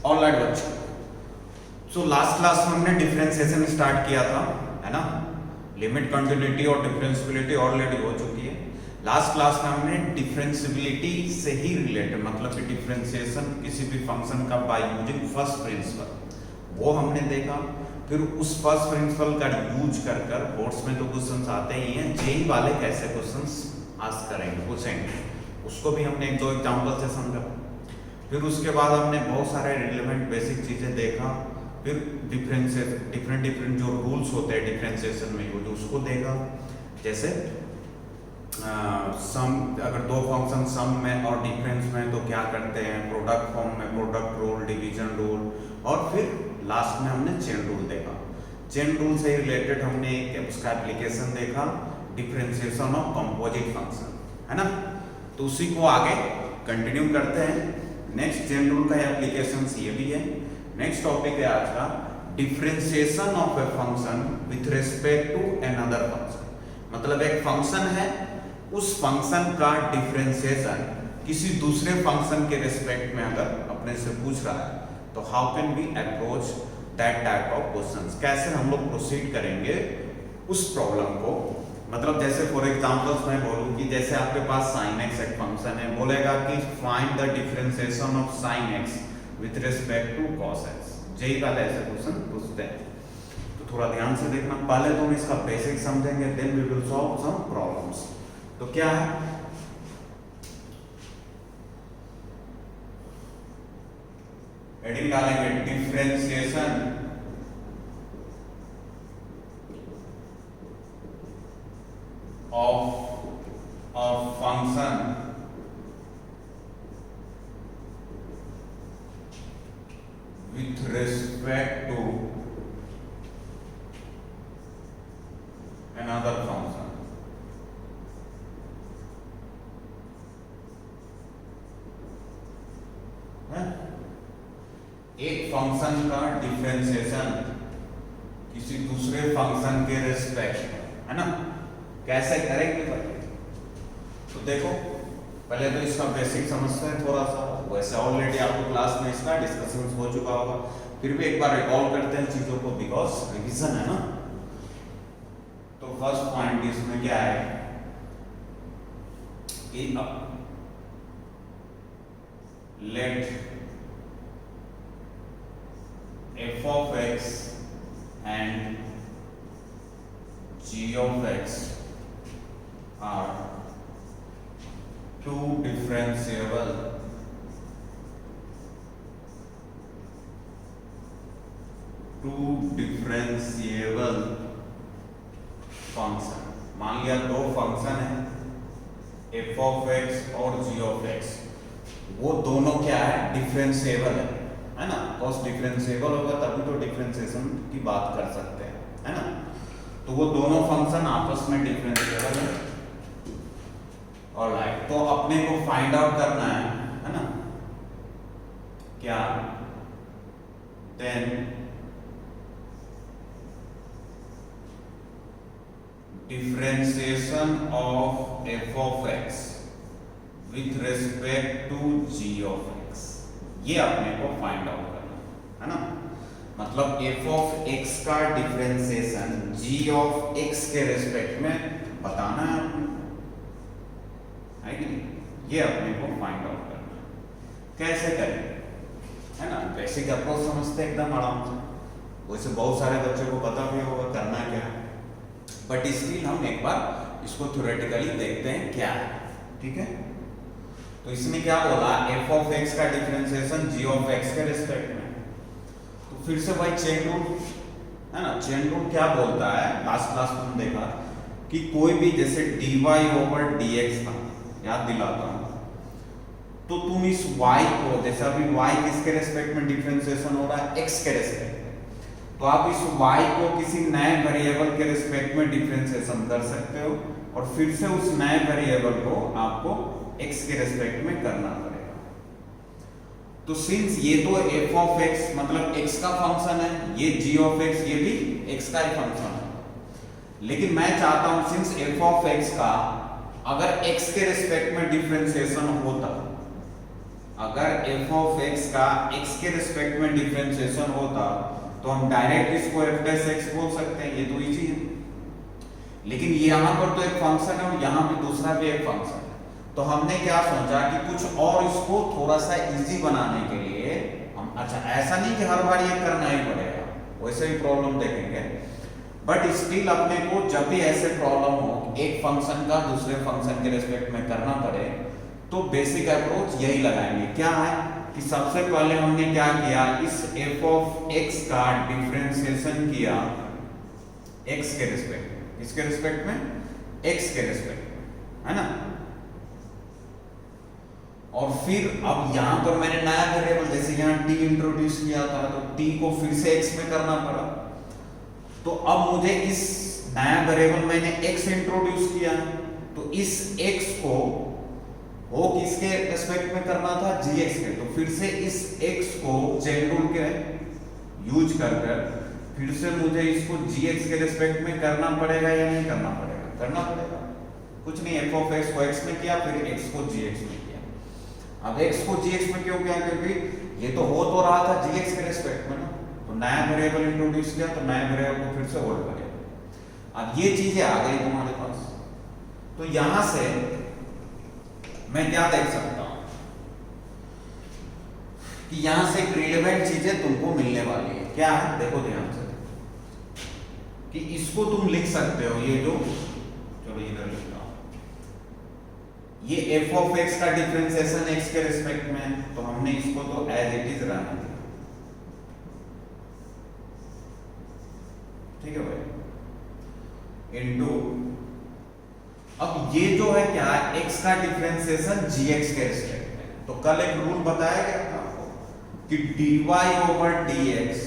Alright बच्चों, so last class में हमने डिफरेंशिएशन स्टार्ट किया था, है ना। लिमिट, कंटिन्यूटी और डिफरेंशिएबिलिटी ऑलरेडी हो चुकी है। लास्ट क्लास में हमने डिफरेंशिएबिलिटी से ही रिलेटेड, मतलब कि डिफरेंशिएशन किसी भी फंक्शन का बाय यूजिंग फर्स्ट प्रिंसिपल, वो हमने देखा। फिर उस फर्स्ट प्रिंसिपल का यूज कर बोर्ड्स में तो क्वेश्चंस आते ही हैं, जेई वाले कैसे क्वेश्चंस आस्क करेंगे, पूछेंगे, उसको भी हमने एक दो एग्जांपल से समझा। फिर उसके बाद हमने बहुत सारे रिलेवेंट बेसिक चीजें देखा। फिर डिफरेंट जो रूल्स होते हैं डिफरेंशिएशन में यूज, उसको देखा। जैसे सम, अगर दो फंक्शन सम में और डिफरेंस में तो क्या करते हैं, प्रोडक्ट फॉर्म में प्रोडक्ट रूल, डिवीजन रूल, और फिर लास्ट में हमने चेन रूल देखा। चेन रूल से रिलेटेड हमने एक उसका एप्लीकेशन देखा, डिफरेंशिएशन ऑफ कंपोजिट फंक्शन, है ना। तो उसी को आगे कंटिन्यू करते हैं। नेक्स्ट चेन रूल का एप्लीकेशन ये भी है। नेक्स्ट टॉपिक है आज का differentiation of a function with respect to another function. मतलब एक फंक्शन है, उस फंक्शन का डिफरेंशिएशन किसी दूसरे फंक्शन के रिस्पेक्ट में अगर अपने से पूछ रहा है तो how can we approach that type of questions, कैसे हम लोग प्रोसीड करेंगे उस प्रॉब्लम को। मतलब जैसे फॉर एग्जांपल्स मैं बोलूं कि जैसे आपके पास sin x एक फंक्शन है, बोलेगा कि find the differentiation of sin x with respect to cos x, JEE वाले ऐसे क्वेश्चन पूछते हैं। तो थोड़ा ध्यान से देखना, पहले तो हम इसका बेसिक समझेंगे, then we will solve some problems. तो क्या है, हेडिंग डालेंगे differentiation of a function with respect to another function। एक फंक्शन का डिफरेंशिएशन किसी दूसरे फंक्शन के रिस्पेक्ट, है ना, कैसे करेंगे भाई। तो देखो पहले तो इसका बेसिक समझते हैं थोड़ा सा, वैसे ऑलरेडी आपको क्लास में इसका डिस्कशन हो चुका होगा, फिर भी एक बार रिकॉल करते हैं चीजों को, बिकॉज रिवीजन है ना। तो फर्स्ट पॉइंट इसमें क्या है कि let f of x and g of x are two differentiable function. मान लिया दो फंक्शन है f of x और g of x, वो दोनों क्या है, डिफरेंशिएबल है ना। कॉस डिफरेंशिएबल होगा तभी तो डिफरेंशिएशन की बात कर सकते हैं, है ना। तो वो दोनों फंक्शन आपस में डिफरेंशिएबल है। ऑलराइट, तो अपने को फाइंड आउट करना है ना, क्या, then differentiation of f of x with respect to g of x, ये अपने को फाइंड आउट करना है ना। मतलब f of x का डिफरेंशिएशन g of x के रिस्पेक्ट में बताना है कि नहीं, ये अपने को फाइंड आउट करना है। कैसे करें, है ना, बेसिक अप्रोच समझते हैं एकदम आराम से, वैसे बहुत सारे बच्चों को पता भी होगा करना क्या है, बट स्टिल हम एक बार इसको थ्योरेटिकली देखते हैं क्या है, ठीक है। तो इसमें क्या बोला, f of x का डिफरेंशिएशन g of x के रिस्पेक्ट में। तो फिर से भाई चेन रूल है ना, चेन रूल क्या बोलता है, लास्ट क्लास में हम देखा कि कोई भी जैसे dy over dx था, याद दिलाता हूं, तो तुम इस y को, जैसे अभी y किसके रिस्पेक्ट में डिफरेंशिएशन हो रहा है, x के रिस्पेक्ट में, तो आप इस y को किसी नए वेरिएबल के रिस्पेक्ट में डिफरेंशिएशन कर सकते हो, और फिर से उस नए वेरिएबल को आपको x के रेस्पेक्ट में करना पड़ेगा। तो सिंस ये तो f of x मतलब x का फंक्शन है, ये g of x ये भी x का ही फंक्शन है, लेकिन मैं चाहता हूं सिंस f of x का अगर x के रेस्पेक्ट में डिफरेंशिएशन होता अगर एफ ऑफ एक्स का एक्स के रिस्पेक्ट में डिफरेंशिएशन होता तो हम डायरेक्ट इसको एफ डैश एक्स बोल सकते हैं, ये तो इजी है। लेकिन यहाँ पर तो एक फंक्शन है और यहाँ पे दूसरा भी एक फंक्शन है, तो हमने क्या सोचा कि कुछ और इसको थोड़ा सा इजी बनाने के लिए हम, अच्छा ऐसा नहीं कि हर बार ये करना ही पड़ेगा, वैसे भी प्रॉब्लम देखेंगे, बट स्टिल अपने को जब भी ऐसे प्रॉब्लम हो एक फंक्शन का दूसरे फंक्शन के रिस्पेक्ट में करना पड़े तो बेसिक अप्रोच यही लगाएंगे। क्या है कि सबसे पहले हमने क्या किया, इस f ऑफ x का डिफरेंशिएशन किया x के रिस्पेक्ट में, किसके रिस्पेक्ट में, x के रिस्पेक्ट में, है ना। और फिर अब यहां पर मैंने नया वेरिएबल, जैसे यहां t इंट्रोड्यूस किया था तो t को फिर से x में करना पड़ा, तो अब मुझे इस नया वेरिएबल मैंने x इंट्रोड्यूस किया, तो इस x को वो किसके रिस्पेक्ट में करना था, gx के, तो फिर से इस x को चेन रूल के यूज कर फिर से मुझे इसको gx के रिस्पेक्ट में करना पड़ेगा या नहीं करना पड़ेगा, करना पड़ेगा। कुछ नहीं, f ऑफ x को x में किया, फिर x को gx में किया। अब x को gx में क्यों किया, क्योंकि ये तो हो तो रहा था gx के रिस्पेक्ट में ना, तो नया वेरिएबल इंट्रोड्यूस किया तो नया वेरिएबल को फिर से होल्ड करेगा। अब ये चीजें आ गई तुम्हारे पास, तो यहां से मैं क्या देख सकता हूं कि यहां से रिलेवेंट चीजें तुमको मिलने वाली है। क्या है, देखो ध्यान से कि इसको तुम लिख सकते हो, ये जो, चलो इधर लिखता हूं, ये f ऑफ x का डिफरेंशिएशन x के रिस्पेक्ट में, तो हमने इसको तो एज इट इज रहने दिया, ठीक है भाई, इनटू, अब ये जो है क्या है, x का डिफरेंशिएशन gx के रिस्पेक्ट में, तो कल एक रूल बताया गया था आपको कि dy ओवर dx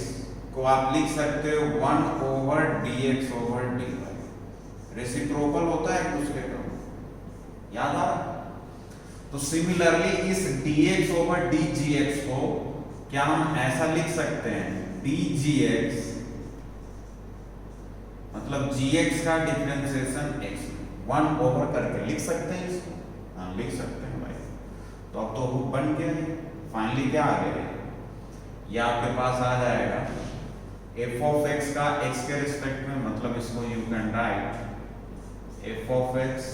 को आप लिख सकते हो 1 over dx over dy, reciprocal होता है एक दूसरे का, याद आ रहा। तो सिमिलरली इस dx ओवर dgx को क्या हम ऐसा लिख सकते हैं, dgx मतलब gx का डिफरेंशिएशन x 1 ओवर करके लिख सकते हैं इसको, हाँ लिख सकते हैं भाई। तो अब तो बन गया है, फाइनली क्या आ गया, ये आपके पास आ जाएगा f ऑफ x का x के रिस्पेक्ट में, मतलब इसको you can right f of x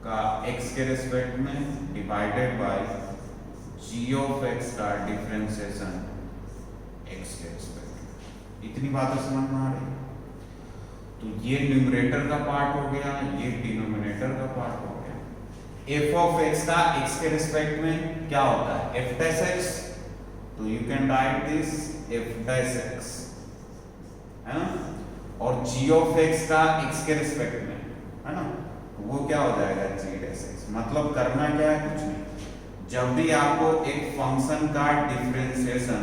का x के रिस्पेक्ट में divided by g of x का डिफरेंशिएशन x के रिस्पेक्ट में। इतनी बातें समझ में आ रही, तो ये न्यूमरेटर का पार्ट हो गया, ये डिनोमिनेटर का पार्ट हो गया। f ऑफ x का x के रिस्पेक्ट में क्या होता है, f डैश x, तो you can right this f dash x, है ना, और g ऑफ x का x के रिस्पेक्ट में, है ना, वो क्या हो जाएगा, g डैश x। मतलब करना क्या है, कुछ नहीं, जब भी आपको एक फंक्शन का डिफरेंशिएशन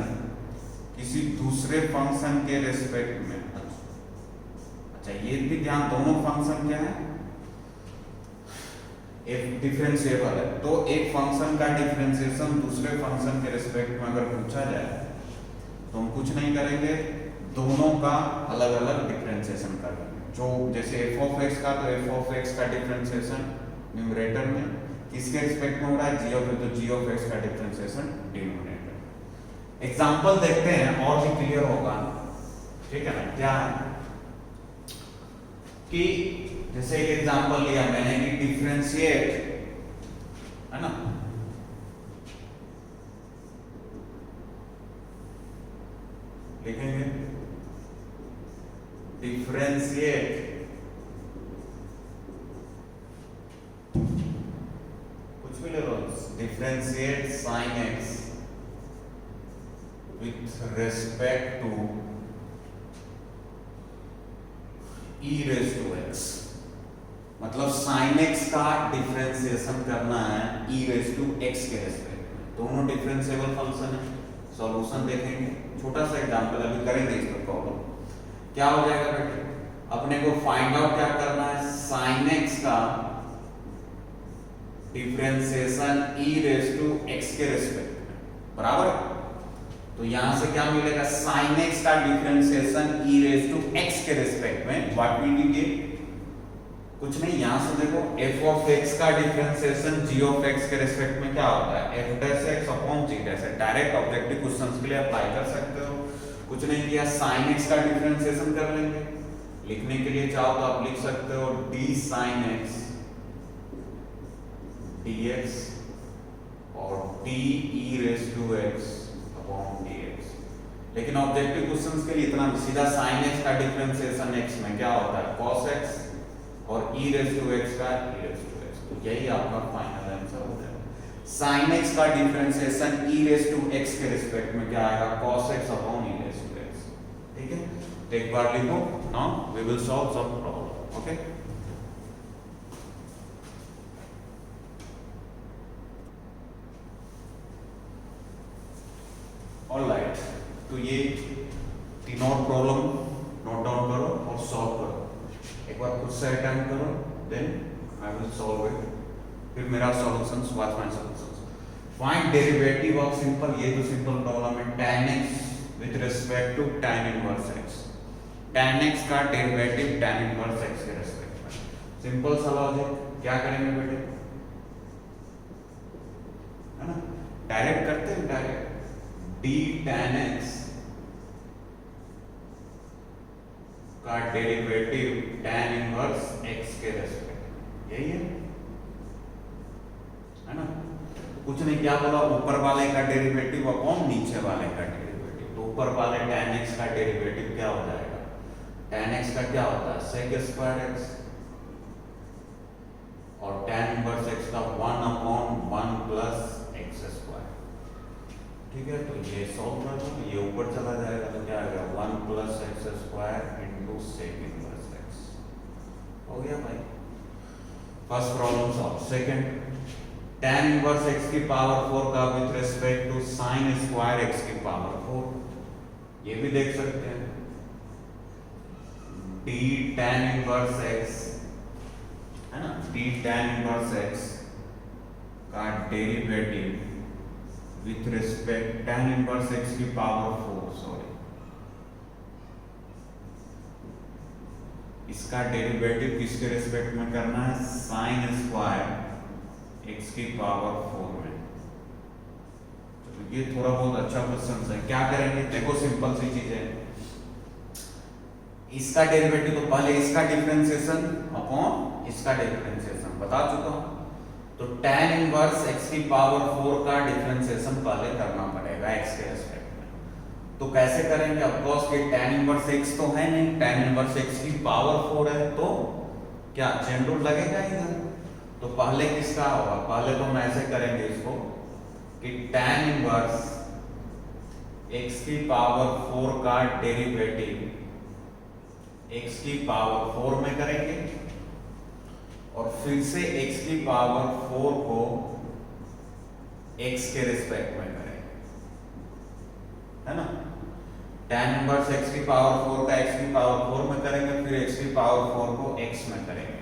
किसी दूसरे फंक्शन के रिस्पेक्ट में, ये भी ध्यान, दोनों फंक्शन क्या है, एक डिफरेंशिएबल है, तो एक फंक्शन का डिफरेंशिएशन दूसरे फंक्शन के रिस्पेक्ट में अगर पूछा जाए तो हम कुछ नहीं करेंगे, दोनों का अलग अलग डिफरेंशिएशन करेंगे। जो जैसे f ऑफ x का, तो f ऑफ x का डिफरेंशिएशन न्यूमरेटर में किसके रिस्पेक्ट में हो रहा है, g ऑफ, तो g ऑफ x का डिफरेंशिएशन डिनोमिनेटर। एग्जांपल देखते हैं और भी क्लियर होगा, ठीक है ना। क्या है कि जैसे एक एग्जांपल लिया मैंने कि डिफरेंशिएट, है ना, लिखेंगे डिफरेंशिएट कुछ भी ले लो, differentiate sine x with respect to e raise to x, मतलब sin x का डिफरेंशिएशन करना है e रेज टू x के रेस्पेक्ट में, दोनों डिफरेंशिएबल फंक्शन है। सॉल्यूशन देखेंगे, छोटा सा एग्जांपल अभी करेंगे इसका प्रॉब्लम। क्या हो जाएगा बेटे, अपने को फाइंड आउट क्या करना है, sin x का differentiation e raise to x के रेस्पेक्ट में, बराबर। तो यहां से क्या मिलेगा, sin x का differentiation e raise to x के रिस्पेक्ट में, व्हाट विल बी गेट कुछ नहीं, यहाँ से देखो f ऑफ x का डिफरेंशिएशन g ऑफ x के रिस्पेक्ट में क्या होता है, f dash x upon g dash है। डायरेक्ट ऑब्जेक्टिव क्वेश्चंस के लिए अप्लाई कर सकते हो। कुछ नहीं किया, sin x का डिफरेंशिएशन कर लेंगे। लिखने के लिए चाहो तो आप लिख सकते हो d sin x dx और d e raise to x upon dx। लेकिन ऑब्जेक्टिव क्वेश्चंस के लिए इतना सीधा sin x का डिफरेंशिएशन x में क्या होता है, cos x और e रेज़ टू x का e रेज़ टू x। तो यही आपका फाइनल आंसर हो जाएगा। sin x का differentiation e raise to x के रिस्पेक्ट में क्या आएगा, cos x upon e raise to x। ठीक है, तो एक बार लिखो। Now we will solve some problem. Okay, alright, तो ये तीनों प्रॉब्लम नोट डाउन करो और सॉल्व करो। एक बार खुद से अटेम्प्ट करो, then I will solve it. फिर मेरा solutions, what's my solutions. Find derivative of simple, ये तो सिंपल प्रॉब्लम है, tan x with respect to tan inverse x। tan x का डेरिवेटिव tan इनवर्स x के रिस्पेक्ट में। Simple सा logic, क्या करेंगे बेटे, है ना, डायरेक्ट करते हैं, डायरेक्ट d tan x का डेरिवेटिव tan इनवर्स x के रेस्पेक्ट, यही है ना। कुछ नहीं, क्या बोला, ऊपर वाले का डेरिवेटिव अपॉन नीचे वाले का डेरिवेटिव। तो ऊपर वाले tan x का डेरिवेटिव क्या हो जाएगा, tan x का क्या होता है sec स्क्वायर x और tan इनवर्स x का 1 अपॉन 1 प्लस x स्क्वायर। ठीक है, तो ये सॉल्व कर दो, ये ऊपर चला जाएगा तो क्या आएगा 1 plus x square into sec inverse x. हो गया भाई, first problem solve. Second, tan inverse x की पावर 4 का with respect to sin square x की पावर 4, ये भी देख सकते हैं। d tan इनवर्स x है ना, d tan इनवर्स x का derivative with respect tan inverse x की पावर 4, सॉरी, इसका डेरिवेटिव किसके रिस्पेक्ट में करना है, sin स्क्वायर x की पावर 4 में। तो ये थोड़ा बहुत अच्छा क्वेश्चन है। क्या करेंगे, देखो सिंपल सी चीज है, इसका डेरिवेटिव तो पहले इसका डिफरेंशिएशन अपॉन इसका डिफरेंशिएशन बता चुका हूं। तो tan इनवर्स x की पावर 4 का डिफरेंशिएशन पहले करना पड़ेगा x के रिस्पेक्ट में। तो कैसे करेंगे, ऑफ कोर्स कि tan इनवर्स x तो है नहीं, tan इनवर्स x की पावर 4 है, तो क्या चेन रूल लगेगा इधर। तो पहले किसका होगा, पहले तो हम ऐसे करेंगे इसको कि tan इनवर्स x की पावर 4 का डेरिवेटिव x की पावर 4 में करेंगे और फिर से x की पावर 4 को x के रिस्पेक्ट में करेंगे, है ना। tan इनवर्स x की पावर 4 का x की पावर 4 में करेंगे, फिर x की पावर 4 को x में करेंगे।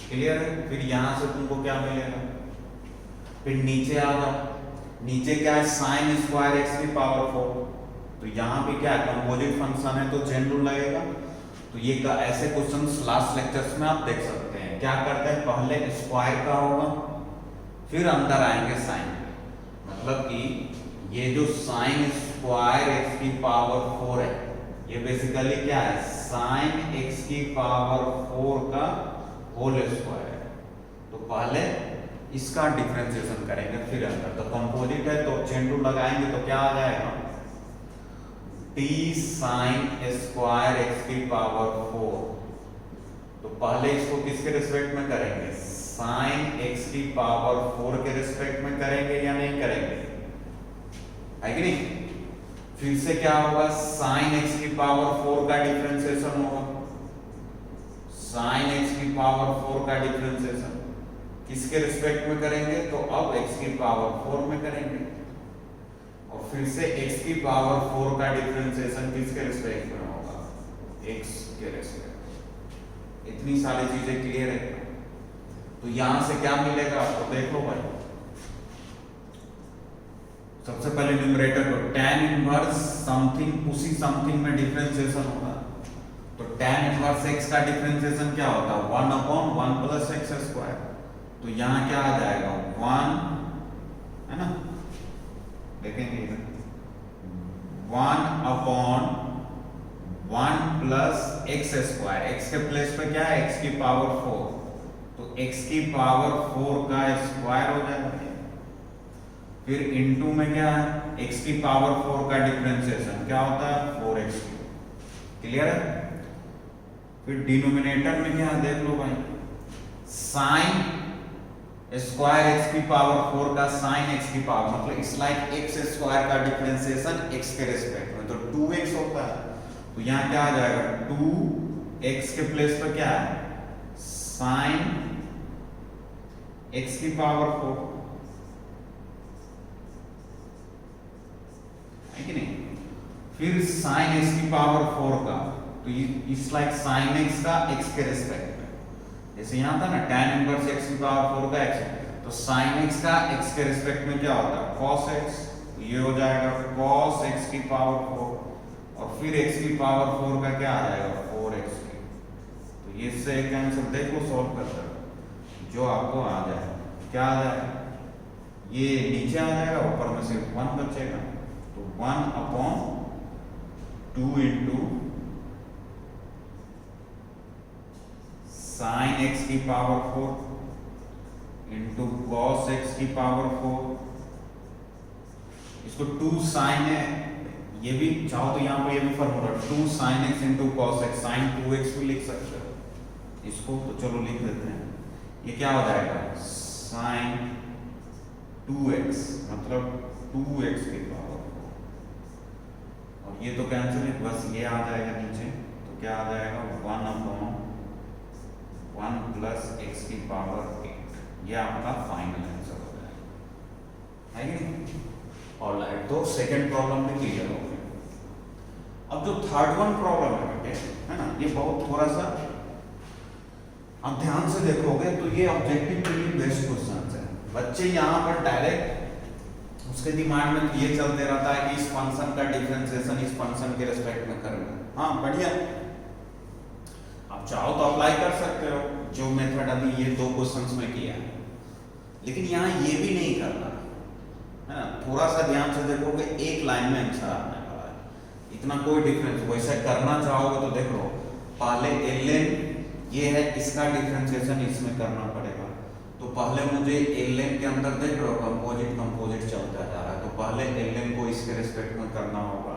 क्लियर है। फिर यहां से तुमको क्या मिलेगा, फिर नीचे आ जाओ, नीचे क्या है sin स्क्वायर x की पावर 4। तो यहां पे क्या है, कंपोजिट फंक्शन है तो चेन रूल लगेगा। तो ये का ऐसे क्वेश्चंस लास्ट लेक्चर्स में आप देख सकते हैं। क्या करते हैं, पहले स्क्वायर का होगा, फिर अंदर आएंगे साइन। मतलब कि ये जो साइन स्क्वायर एक्स की पावर 4 है, ये बेसिकली क्या है, साइन एक्स की पावर 4 का होल स्क्वायर है। तो पहले इसका डिफरेंशिएशन करेंगे, फिर अंदर। तो कंपोजिट है तो चेन रूल लगाएंगे तो क्या आ जाएगा, t साइन स्क्वायर एक्स की पावर 4। तो पहले इसको किसके रिस्पेक्ट में करेंगे, साइन एक्स की पावर 4 के रिस्पेक्ट में करेंगे या नहीं करेंगे, है कि नहीं। फिर से क्या होगा, साइन एक्स की पावर 4 का डिफरेंशिएशन होगा, साइन एक्स की पावर 4 का डिफरेंशिएशन किसके रिस्पेक्ट में करेंगे, तो अब एक्स की पावर 4 में करेंगे। और फिर से x की पावर 4 का डिफरेंशिएशन किसके रिस्पेक्ट में होगा, x के रिस्पेक्ट। इतनी सारी चीजें क्लियर है। तो यहां से क्या मिलेगा आपको, देख लो भाई। सबसे पहले न्यूमरेटर को tan इनवर्स समथिंग, उसी समथिंग में डिफरेंशिएशन होगा। तो tan इनवर्स x का डिफरेंशिएशन क्या होता है 1/1 प्लस एक्स स्क्वायर। तो यहाँ क्या आ जाएगा 1 है ना, देखेंगे 1/1 प्लस एक्स स्क्वायर, एक्स के प्लेस पे क्या है x की पावर 4, तो x की पावर 4 का स्क्वायर हो जाएगा। फिर इनटू में क्या है x की पावर 4 का डिफरेंशिएशन क्या होता है 4x। क्लियर है। फिर डिनोमिनेटर में क्या है देख लो भाई, साइन स्क्वायर x की पावर 4 का साइन x की पावर, मतलब इट्स लाइक x स्क्वायर का डिफरेंशिएशन x के रिस्पेक्ट में, तो 2x होता है। तो यहाँ क्या आ जाएगा 2x के प्लेस पर क्या है साइन x की पावर 4 है कि नहीं। फिर साइन x की पावर 4 का, तो इट्स लाइक साइन x का x के रिस्पेक्ट में, जैसे यहाँ था ना tan इनवर्स x की पावर 4 का x, तो साइन x का x के रिस्पेक्ट में क्या होता है cos x, तो ये हो जाएगा cos x की पावर 4, और फिर x की पावर 4 का क्या आ जाएगा 4x की। तो ये से एक आंसर देखो सॉल्व कर सकते, जो आपको आ जाए क्या आ जाएगा, ये नीचे आ जाएगा, ऊपर में सिर्फ 1 बचेगा, तो 1/2 इंटू साइन x की पावर 4 इंटू कॉस x की पावर 4, इसको 2 साइन है, ये भी चाहो तो यहाँ पर ये भी formula 2 sine x into cos x, sine 2x भी लिख सकते हो इसको, तो चलो लिख देते हैं। ये क्या हो जाएगा साइन 2x मतलब 2x की पावर 4, और ये तो कैंसिल है, बस ये आ जाएगा नीचे, तो क्या आ जाएगा 1/1 प्लस x की पावर 8, ये आपका फाइनल आंसर हो जाएगा, है कि नहीं। ऑलराइट, तो सेकंड प्रॉब्लम भी क्लियर हो गया। अब जो थर्ड वन प्रॉब्लम है बेटे, है ना, ये बहुत थोड़ा सा आप ध्यान से देखोगे तो ये ऑब्जेक्टिव के लिए बेस्ट क्वेश्चन है। बच्चे यहाँ पर डायरेक्ट उसके दिमाग में ये चलते रहता है कि इस फंक्शन का डिफरेंशिएशन इस फंक्शन के रिस्पेक्ट में करना। हाँ बढ़िया, आप चाहो तो अप्लाई कर सकते हो जो मेथड अभी ये 2 क्वेश्चंस में किया है, लेकिन यहाँ ये भी नहीं करना है ना। थोड़ा सा ध्यान से देखोगे एक लाइन में आंसर आने वाला है, इतना कोई डिफरेंस। वैसे करना चाहोगे तो देख लो, पहले ln ये है, इसका डिफरेंशिएशन इसमें करना पड़ेगा, तो पहले मुझे ln के अंदर देख लो कंपोजिट चलता जा रहा है, तो पहले ln को इसके रिस्पेक्ट में करना होगा,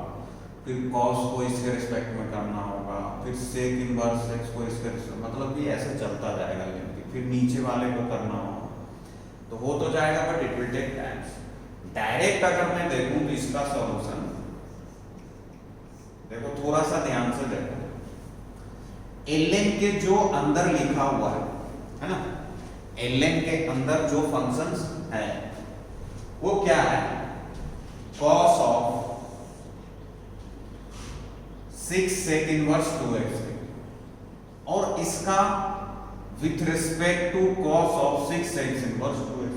फिर cos को इसके रिस्पेक्ट में करना होगा, फिर sec इनवर्स x को इसके रिस्पेक्ट, मतलब ये ऐसे चलता जाएगा, फिर नीचे वाले को करना होगा, तो हो तो जाएगा but it will take time. Direct अगर मैं देखूं तो इसका सॉल्यूशन देखो, थोड़ा सा ध्यान से देखो, ln के जो अंदर लिखा हुआ है ना, ln के अंदर जो फंक्शंस है वो क्या है cos of 6 sec inverse 2x, और इसका with respect to cos of 6 sec inverse 2x,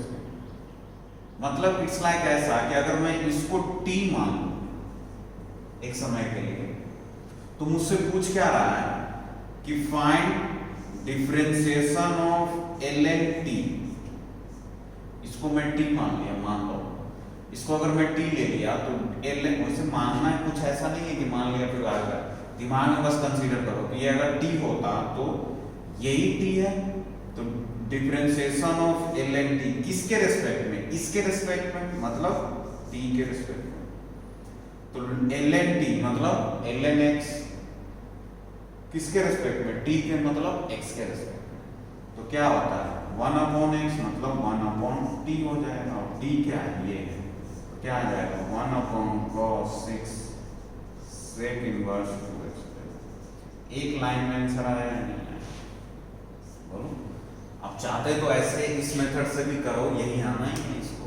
मतलब इट्स लाइक ऐसा कि अगर मैं इसको t मान लूं एक समय के लिए, तो मुझसे पूछ क्या रहा है कि find differentiation of ln t, इसको मैं t मान लिया, मान लो इसको अगर मैं t ले लिया तो ln, वैसे मानना है कुछ ऐसा नहीं है कि मान लिया फिर आएगा, दिमाग में बस कंसीडर करो कि ये अगर t होता तो यही t है, तो डिफरेंशिएशन ऑफ ln t किसके रिस्पेक्ट में, इसके रिस्पेक्ट में, मतलब t के रिस्पेक्ट में, तो ln t मतलब ln x किसके रिस्पेक्ट में, t के मतलब x के रिस्पेक्ट में, तो क्या होता है 1/x मतलब 1/t हो जाएगा, और t क्या है ये है, तो क्या आ जाएगा 1/cos 6 sec इनवर्स 2x। एक लाइन में आंसर आया या नहीं आया बोलो। आप चाहते तो ऐसे इस मेथड से भी करो, यही आना ही है इसको,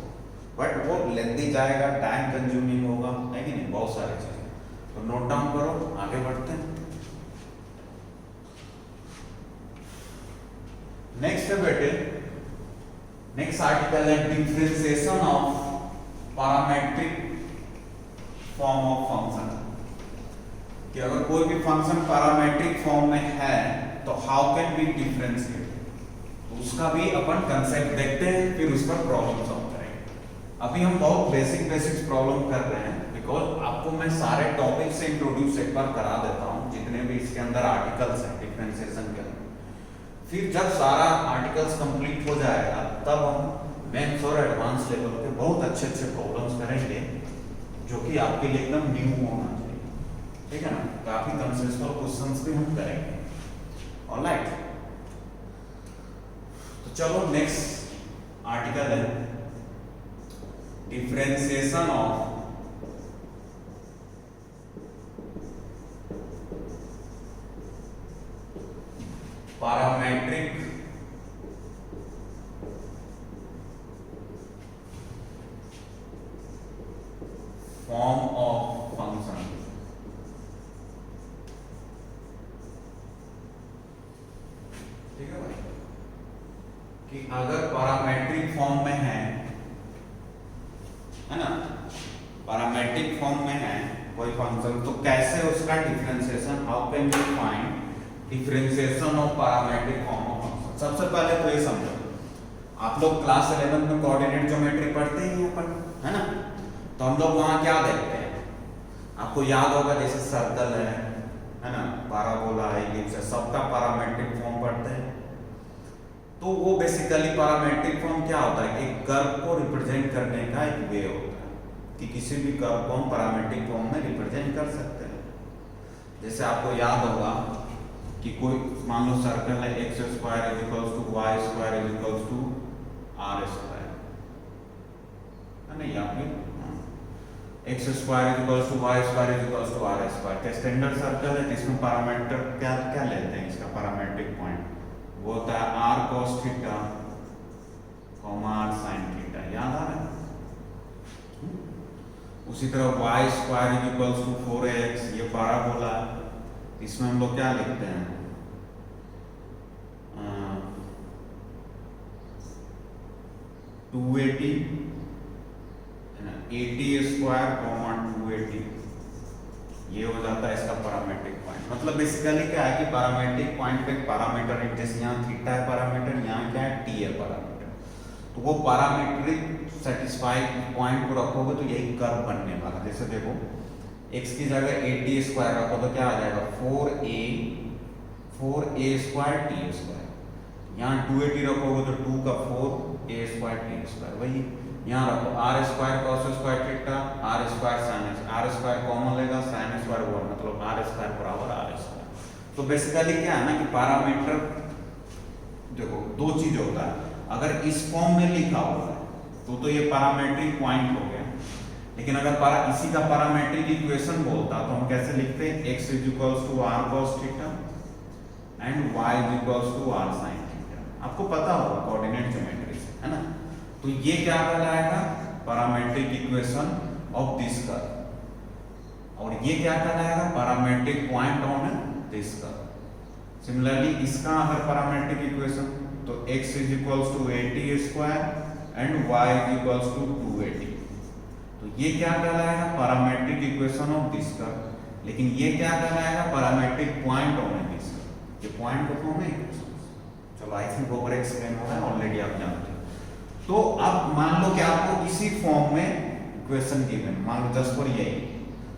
बट वो लेंथी जाएगा, टाइम कंज्यूमिंग होगा, है कि नहीं, बहुत सारी चीजें, तो नोट डाउन करो, आगे बढ़ते हैं। नेक्स्ट है बेटे, नेक्स्ट आर्टिकल है differentiation of parametric form of function. कि अगर कोई भी फंक्शन पैरामेट्रिक फॉर्म में है तो हाउ कैन बी डिफरेंशिएट, तो उसका भी अपन कंसेप्ट देखते हैं, फिर उस पर प्रॉब्लम सॉल्व करेंगे। अभी हम बहुत बेसिक प्रॉब्लम कर रहे हैं, बिकॉज आपको मैं सारे टॉपिक से इंट्रोड्यूस एक बार करा देता हूँ, जितने भी इसके अंदर आर्टिकल्स हैं डिफरेंशिएशन के अंदर। फिर जब सारा आर्टिकल्स कंप्लीट हो जाएगा तब हम मेंस और एडवांस लेवल के बहुत अच्छे प्रॉब्लम्स करेंगे, जो कि आपके लिए एकदम न्यू होना चाहिए, ठीक है ना। काफी कंसेप्चुअल क्वेश्चंस भी हम करेंगे, ऑलराइट। तो चलो नेक्स्ट आर्टिकल है differentiation of parametric form of function. ठीक है भाई, कि अगर पैरामेट्रिक फॉर्म में है ना, पैरामेट्रिक फॉर्म में है कोई फंक्शन, तो कैसे उसका differentiation, how can we find differentiation of parametric form of function. सबसे पहले तो ये समझो, आप लोग क्लास 11 में कोऑर्डिनेट ज्योमेट्री पढ़ते ही हैं अपन, है ना। तो हम लोग वहां क्या देखते हैं, आपको याद होगा, जैसे सर्कल है ना, पैराबोला है, एलिप्स है, सबका पैरामेट्रिक फॉर्म पढ़ते हैं। तो वो बेसिकली पैरामेट्रिक फॉर्म क्या होता है, एक कर्व को रिप्रेजेंट करने का एक वे होता है, कि किसी भी कर्व को हम पैरामेट्रिक फॉर्म में रिप्रेजेंट कर सकते हैं। जैसे आपको याद होगा कि कोई मान लो सर्कल है, x square is equals to y square is equals to r square, है ना, या फिर x square is equals to y square is equals to r square का स्टैंडर्ड सर्कल है, जिसमें पैरामीटर क्या क्या लेते हैं, इसका पैरामेट्रिक पॉइंट वो होता है r cos थीटा, r sin थीटा, याद आ रहा है। उसी तरह y square is equals to 4x, ये पैराबोला है, इसमें हम लोग क्या लिखते हैं, 280 है ना, 80 स्क्वायर 280, ये हो जाता है इसका पैरामेट्रिक पॉइंट। मतलब बेसिकली क्या है कि पैरामेट्रिक पॉइंट पे पैरामीटर है, जैसे यहाँ थीटा है पैरामीटर, यहाँ क्या है t है पैरामीटर, तो वो पैरामेट्रिक सेटिस्फाइड पॉइंट को रखोगे तो यही कर्व बनने वाला। जैसे देखो x की जगह 80 स्क्वायर रखो तो क्या आ जाएगा 4a स्क्वायर t स्क्वायर, यहाँ 280 रखोगे तो 2 का 4a स्क्वायर t स्क्वायर, वही यहाँ रखो r square cos square theta, r square sin, r square common लेगा, sin स्क्वायर वो, मतलब r स्क्वायर बराबर r स्क्वायर। तो बेसिकली क्या है ना कि पैरामीटर देखो दो चीज होता है, अगर इस फॉर्म में लिखा हुआ है तो ये पैरामेट्रिक पॉइंट हो गया, लेकिन अगर इसी का पैरामेट्रिक इक्वेशन बोलता तो हम कैसे लिखते हैं, x is equals to r cos थीटा and y is equals to r sin थीटा। आपको पता होगा कोऑर्डिनेट ज्योमेट्री से, है ना। तो ये क्या कहलाएगा, parametric equation of this curve, और ये क्या कहलाएगा, parametric point on this curve. Similarly इसका अगर पैरामेट्रिक इक्वेशन तो x is equals to 80 square and y is equals to 280, तो ये क्या कहलाएगा, parametric equation of this curve. लेकिन ये क्या कहलाएगा, parametric point on this curve. ये पॉइंट को फॉर्म है इक्वेशन। चलो आई थिंक ओवर एक्सप्लेन हो रहा है, ऑलरेडी आप जानते हो। तो अब मान लो कि आपको इसी फॉर्म में इक्वेशन गिवन, मान लो जस्ट फॉर यही,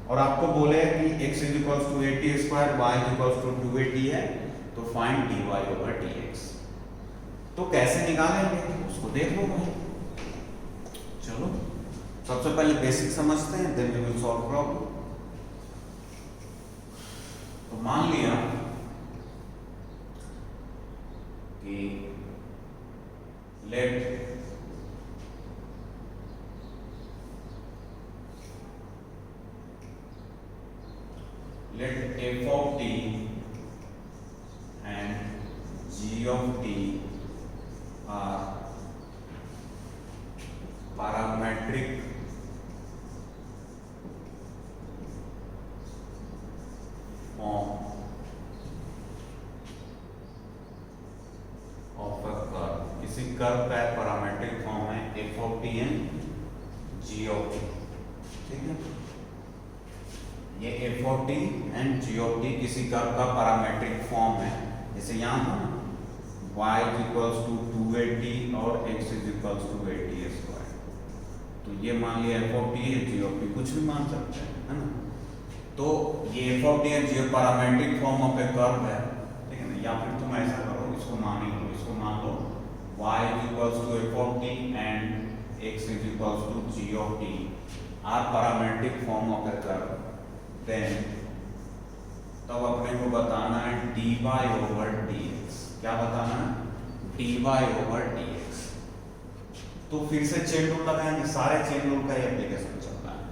और आपको बोले कि x is equals to 80 square, y is equals to 280 है, तो फाइंड dy ओवर dx। तो कैसे निकालेंगे उसको देख लो भाई। चलो सबसे पहले बेसिक समझते हैं, then we will solve problem. तो मान लिया कि let f of t and g of t are parametric form of a curve। किसी कर्व का पैरामेट्रिक फॉर्म है f of t and g of t, ठीक है। ये f f of t and g of t किसी curve का parametric form है, जैसे यहाँ था ना y इक्वल्स टू 280 और x इक्वल्स टू 80 स्क्वायर, तो ये मान लिया एफ ऑफ टी है, जी ऑफ टी कुछ भी मान सकते हैं, है ना। तो ये एफ ऑफ टी है g parametric form of a curve है, ठीक है ना। या फिर तुम ऐसा करो, इसको मान लो, इसको मान लो y equals to f of t and x equals to g of t are parametric form of a curve, then तब अपने को बताना है dy ओवर dx। क्या बताना है? dy over dx। तो फिर से चेन रूल लगाएंगे, सारे चेन रूल का एप्लीकेशन चल रहा है।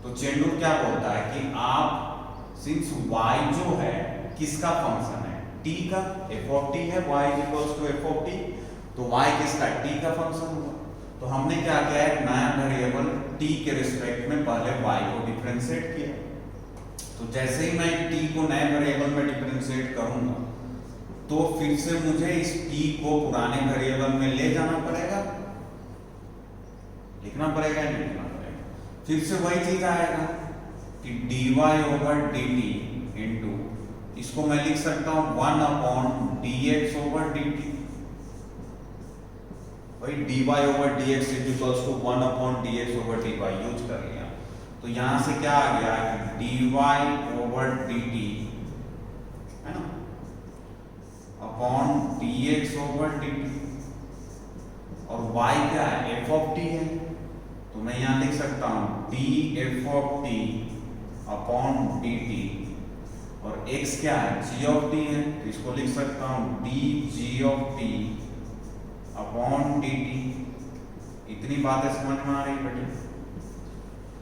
तो चेन रूल क्या बोलता है कि आप सिंस y जो है किसका फंक्शन है, t का, f ऑफ t है, y equals to f of t, तो y किसका, t का फंक्शन हुआ। तो हमने क्या किया, एक नया वेरिएबल t के रिस्पेक्ट में पहले y को डिफरेंशिएट किया। तो जैसे ही मैं t को नए वेरिएबल में डिफरेंशिएट करूंगा तो फिर से मुझे इस t को पुराने वेरिएबल में ले जाना पड़ेगा, लिखना पड़ेगा या नहीं लिखना पड़ेगा। फिर से वही चीज आएगा कि dy ओवर dt इंटू, इसको मैं लिख सकता हूं 1 अपॉन dx ओवर dt, वही dy over dx equals to 1 upon dx over dy use कर लिया। तो यहां से क्या आ गया कि dy ओवर dt है ना अपॉन dx ओवर dt, और y क्या है, f ऑफ t है, तो मैं यहां लिख सकता हूं df of t upon dt, और x क्या है, g ऑफ t है, तो इसको लिख सकता हूं dg of t upon dt। इतनी बातें समझ में आ रही बेटे,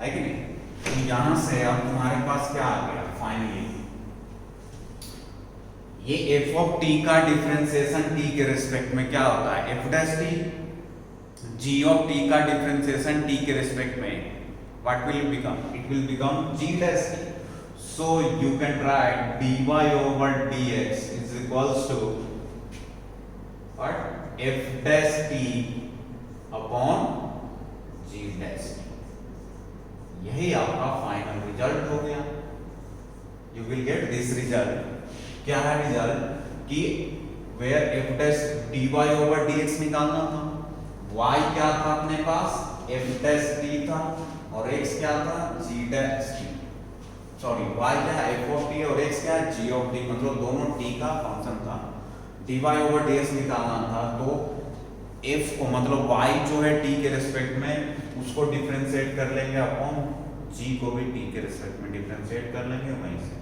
है कि नहीं। तो यहां से अब तुम्हारे पास क्या आ गया, फाइनली ये f ऑफ t का डिफरेंशिएशन t के रिस्पेक्ट में क्या होता है, f dash t, g of t का डिफरेंशिएशन t के रिस्पेक्ट में what will become, it will become g dash t। So you can write dy over dx is equals to what, f dash t upon g dash t। यही आपका final result हो गया। You will get this result. क्या है result कि where f dash dy over dx निकालना था, y क्या था अपने पास, f डैश t था, और x क्या था, g dash t, sorry y क्या है, f ऑफ t, और x क्या है, g ऑफ t, मतलब दोनों t का फंक्शन था। dy ओवर dx निकालना था, तो f को मतलब y जो है t के रिस्पेक्ट में उसको डिफरेंशिएट कर लेंगे अपॉन g को भी t के रिस्पेक्ट में डिफरेंशिएट कर लेंगे, वहीं से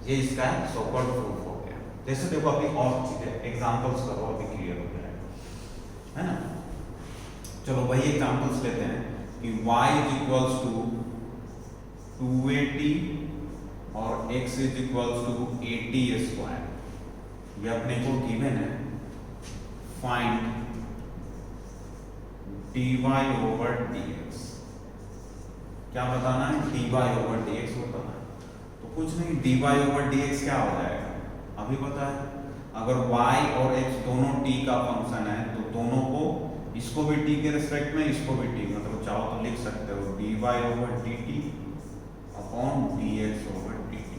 ये इसका सो कॉल्ड प्रूफ हो गया। जैसे देखो अभी और चीजें एग्जांपल्स करो, अभी क्लियर हो गया है ना। चलो वही एग्जांपल्स लेते हैं कि y इक्वल्स टू 280 और x इक्वल्स टू 80 स्क्वायर, ये अपने को गिवन है। फाइंड dy ओवर dx, क्या बताना है, dy ओवर dx बताना है। तो कुछ नहीं, dy ओवर dx क्या हो जाएगा, अभी पता है। अगर y और x दोनों t का फंक्शन है तो दोनों को, इसको भी t के रिस्पेक्ट में, इसको भी t, मतलब चाहो तो लिख सकते हो dy over dt upon dx over dt।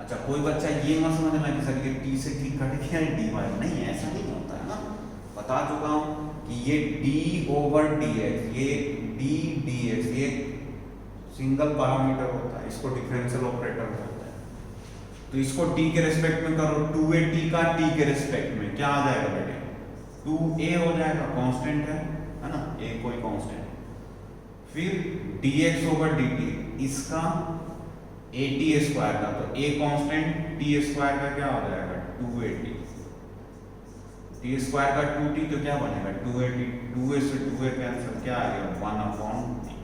अच्छा कोई बच्चा ये मत समझना कि सर ये t से t कट गया है dy, नहीं ऐसा नहीं होता है ना, बता चुका हूं कि ये d ओवर dx, ये d dx, ये सिंगल पैरामीटर होता है, इसको डिफरेंशियल ऑपरेटर बोलते हैं। तो इसको t के रिस्पेक्ट में करो, 2a t का t के रिस्पेक्ट में क्या आ जाएगा बेटे, 2a हो जाएगा, कांस्टेंट है ना, a कोई कांस्टेंट। फिर dx ओवर dt, इसका at स्क्वायर का, तो a कांस्टेंट, t स्क्वायर का क्या हो जाएगा 2at, t स्क्वायर का 2t, तो क्या बनेगा 2at, 2a से 2a कैंसिल, क्या आ गया 1 अपॉन t।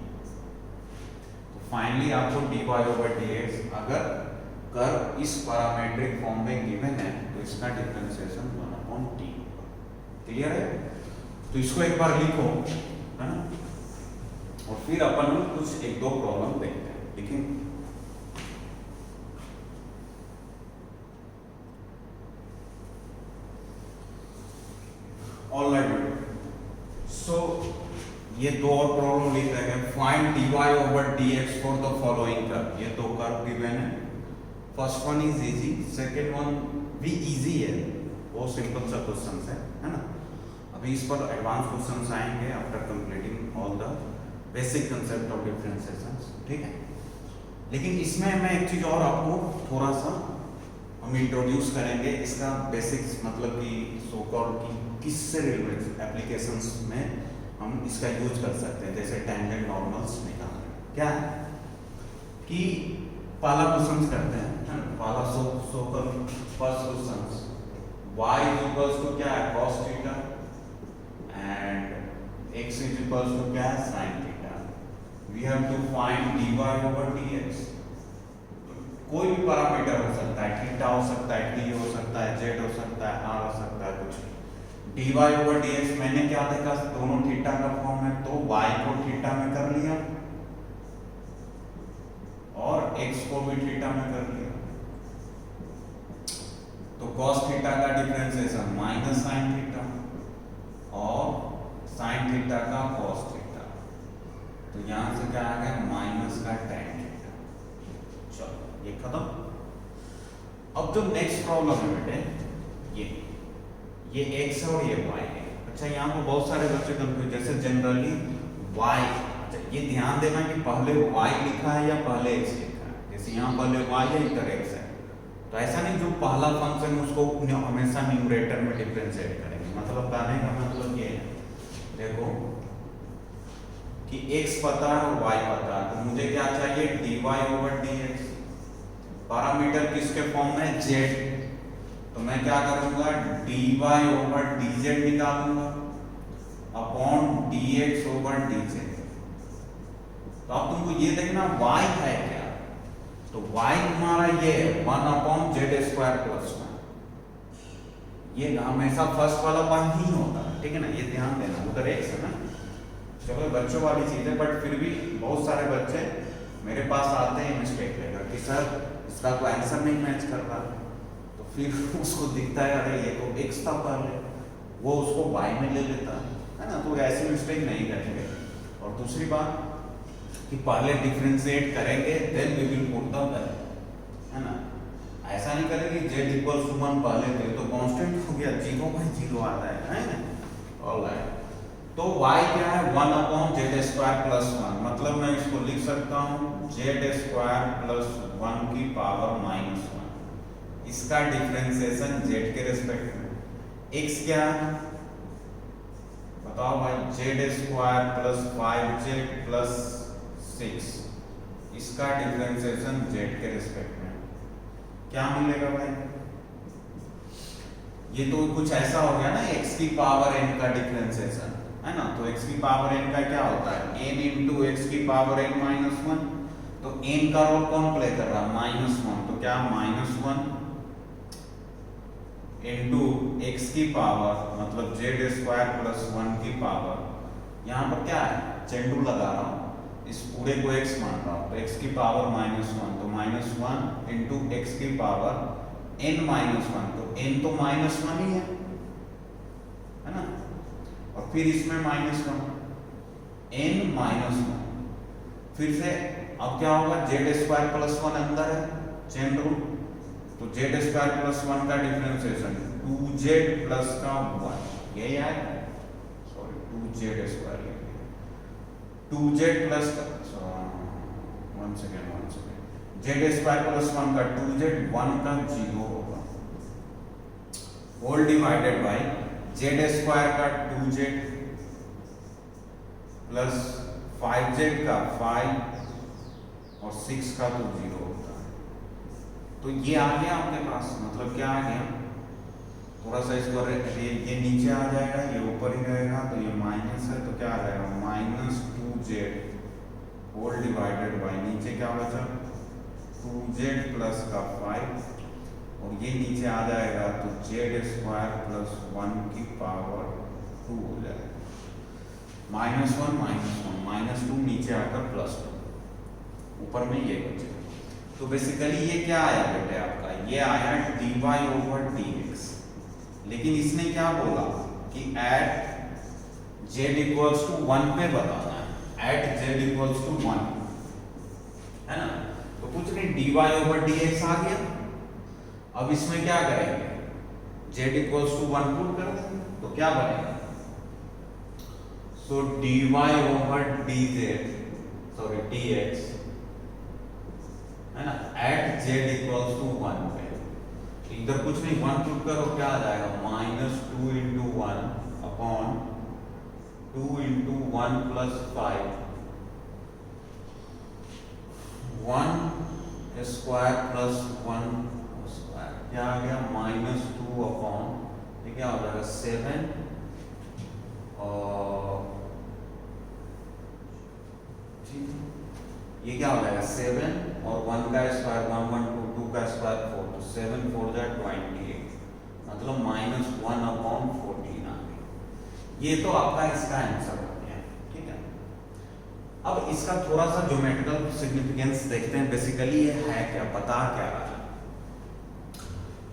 तो फाइनली आपको dy ओवर dx अगर कर्व इस पैरामेट्रिक फॉर्म में गिवन है तो इसका डिफरेंशिएशन 1 अपॉन t। क्लियर है। तो इसको एक बार लिखो, है ना, और फिर अपन लोग कुछ एक दो प्रॉब्लम देखते हैं, ठीक है। ऑलराइट, सो ये दो और प्रॉब्लम प्रॉब्लम लिख देंगे, find dy over dx for the following curve. ये दो कर्व गिवन है, first one is easy, second one भी इजी है, वो सिंपल सा क्वेश्चन है ना। अभी इस पर एडवांस क्वेश्चंस आएंगे after completing all the basic concept of differentiation, ठीक है। लेकिन इसमें मैं एक चीज और आपको थोड़ा सा हम इंट्रोड्यूस करेंगे, इसका बेसिक्स मतलब कि सो कॉल्ड की किससे रिलेटेड एप्लीकेशंस में हम इसका यूज कर सकते हैं, जैसे टेंजेंट नॉर्मल्स निकालना। क्या है कि पहला क्वेश्चन करते हैं, पहला so called first question, y equals to क्या है cos थीटा एंड x इक्वल्स टू क्या है sin थीटा। We have to find dy over dx। कोई भी पैरामीटर हो सकता है, थीटा हो सकता है, t हो सकता है, z हो सकता है, r हो सकता है, कुछ dy ओवर dx। मैंने क्या देखा, दोनों थीटा का फॉर्म है तो y को थीटा में कर लिया और x को भी थीटा में कर लिया, तो cos थीटा का डिफरेंशिएशन माइनस sin थीटा और sin थीटा का cos थीटा, तो यहां से क्या आ गया माइनस का tan थीटा। चलो ये खत्म। अब जो नेक्स्ट प्रॉब्लम है बेटे, ये x है और ये y है। अच्छा यहाँ पर बहुत सारे बच्चे कंफ्यूज, जैसे जनरली y, ये ध्यान देना कि पहले y लिखा है या पहले x लिखा है। जैसे यहाँ पहले y है इधर x है, तो ऐसा नहीं जो पहला फंक्शन उसको हमेशा न्यूमरेटर में डिफरेंशिएट करेंगे। मतलब कहने का मतलब ये है, देखो कि x पता है और y पता है, तो मुझे क्या चाहिए dy ओवर dx। पैरामीटर किसके फॉर्म में z, तो मैं क्या करूंगा dy ओवर dz निकालूंगा अपॉन dx ओवर dz। तो अब तुमको ये देखना y है क्या, तो y हमारा ये है 1 अपॉन z स्क्वायर प्लस 1। ये हमेशा फर्स्ट वाला 1 ही होता है, ठीक है ना, ये ध्यान देना, उधर x है ना। चलो बच्चों वाली चीज है, बट फिर भी बहुत सारे बच्चे मेरे पास आते हैं मिस्टेक लेकर कि सर इसका तो आंसर नहीं मैच कर रहा, तो फिर उसको दिखता है अरे ये तो x था पहले, वो उसको y में ले लेता है ना। तो ऐसी मिस्टेक नहीं करेंगे। और दूसरी बात कि पहले डिफरेंशिएट करेंगे then we will put the value, है ना। ऐसा नहीं करेंगे z इक्वल्स टू 1 पहले दे तो कांस्टेंट हो गया 0/0 आता है ना। ऑलराइट, तो y क्या है 1 अपॉन z स्क्वायर प्लस 1, मतलब मैं इसको लिख सकता हूँ z स्क्वायर प्लस 1 की पावर माइनस 1। इसका डिफरेंशिएशन z के रेस्पेक्ट में। x क्या है बताओ भाई, z square plus 5z plus 6, इसका डिफरेंशिएशन z के रेस्पेक्ट में क्या मिलेगा भाई। ये तो कुछ ऐसा हो गया ना x की पावर n का डिफरेंशिएशन, है ना। तो x की पावर n का क्या होता है n इंटू x की पावर n माइनस 1। तो n का रोल कौन प्ले कर रहा है -1, तो क्या -1 इंटू x की पावर मतलब z स्क्वायर प्लस 1 की पावर, यहाँ पर क्या है चेंडू लगा रहा हूँ, इस पूरे को x मान रहा हूँ, तो x की पावर -1, तो -1 इंटू x की पावर n माइनस 1, तो n तो -1 ही है ना। और फिर इसमें -1 n -1, फिर से अब क्या होगा z स्क्वायर प्लस 1 अंदर है चेन रूल, तो z स्क्वायर प्लस 1 का डिफरेंशिएशन 2z प्लस का 1, यही आएगा, sorry 2z square 2z plus का 1 सेकेंड z स्क्वायर प्लस 1 का 2z 1 का 0 होगा, whole divided by z square का 2z प्लस 5z का 5 और 6 का तो 0 होता है। तो ये आ गया आपके पास, मतलब क्या आ गया, थोड़ा सा इसको ये नीचे आ जाएगा, ये ऊपर ही रहेगा, तो ये माइनस है तो क्या आ जाएगा -2z होल डिवाइडेड बाय नीचे क्या बचा 2z प्लस का 5 और ये नीचे आ जाएगा तो z स्क्वायर प्लस 1 की पावर 2 हो जाएगा, -1 -2 नीचे आकर +2, ऊपर में ये बचेगा। तो बेसिकली ये क्या आया बेटे आपका, ये आया dy ओवर dx। लेकिन इसने क्या बोला कि एट z इक्वल्स टू 1 पे बताना है, एट जेड इक्वल्स टू 1, है ना। तो कुछ नहीं, dy ओवर dx आ गया। अब इसमें क्या करेंगे, z इक्वल्स टू 1 पुट कर देंगे, तो क्या बनेगा, सो dy ओवर dx, है ना, एट z इक्वल्स टू 1 पे, इधर कुछ नहीं 1 पुट करो, क्या आ जाएगा, -2 into 1 upon 2 into 1 plus 5, 1 square plus 1 square, क्या आ गया, -2 अपॉन, ये क्या हो जाएगा 7, और ये क्या हो जाएगा 7 और 1 का स्क्वायर 1 1 2 2 का स्क्वायर 4, तो 7 4 जा 28, मतलब -1 अपॉन 14 आ गया। ये तो आपका इसका आंसर हो गया, ठीक है। अब इसका थोड़ा सा ज्योमेट्रिकल सिग्निफिकेंस देखते हैं, बेसिकली ये है क्या, बता क्या रहा है।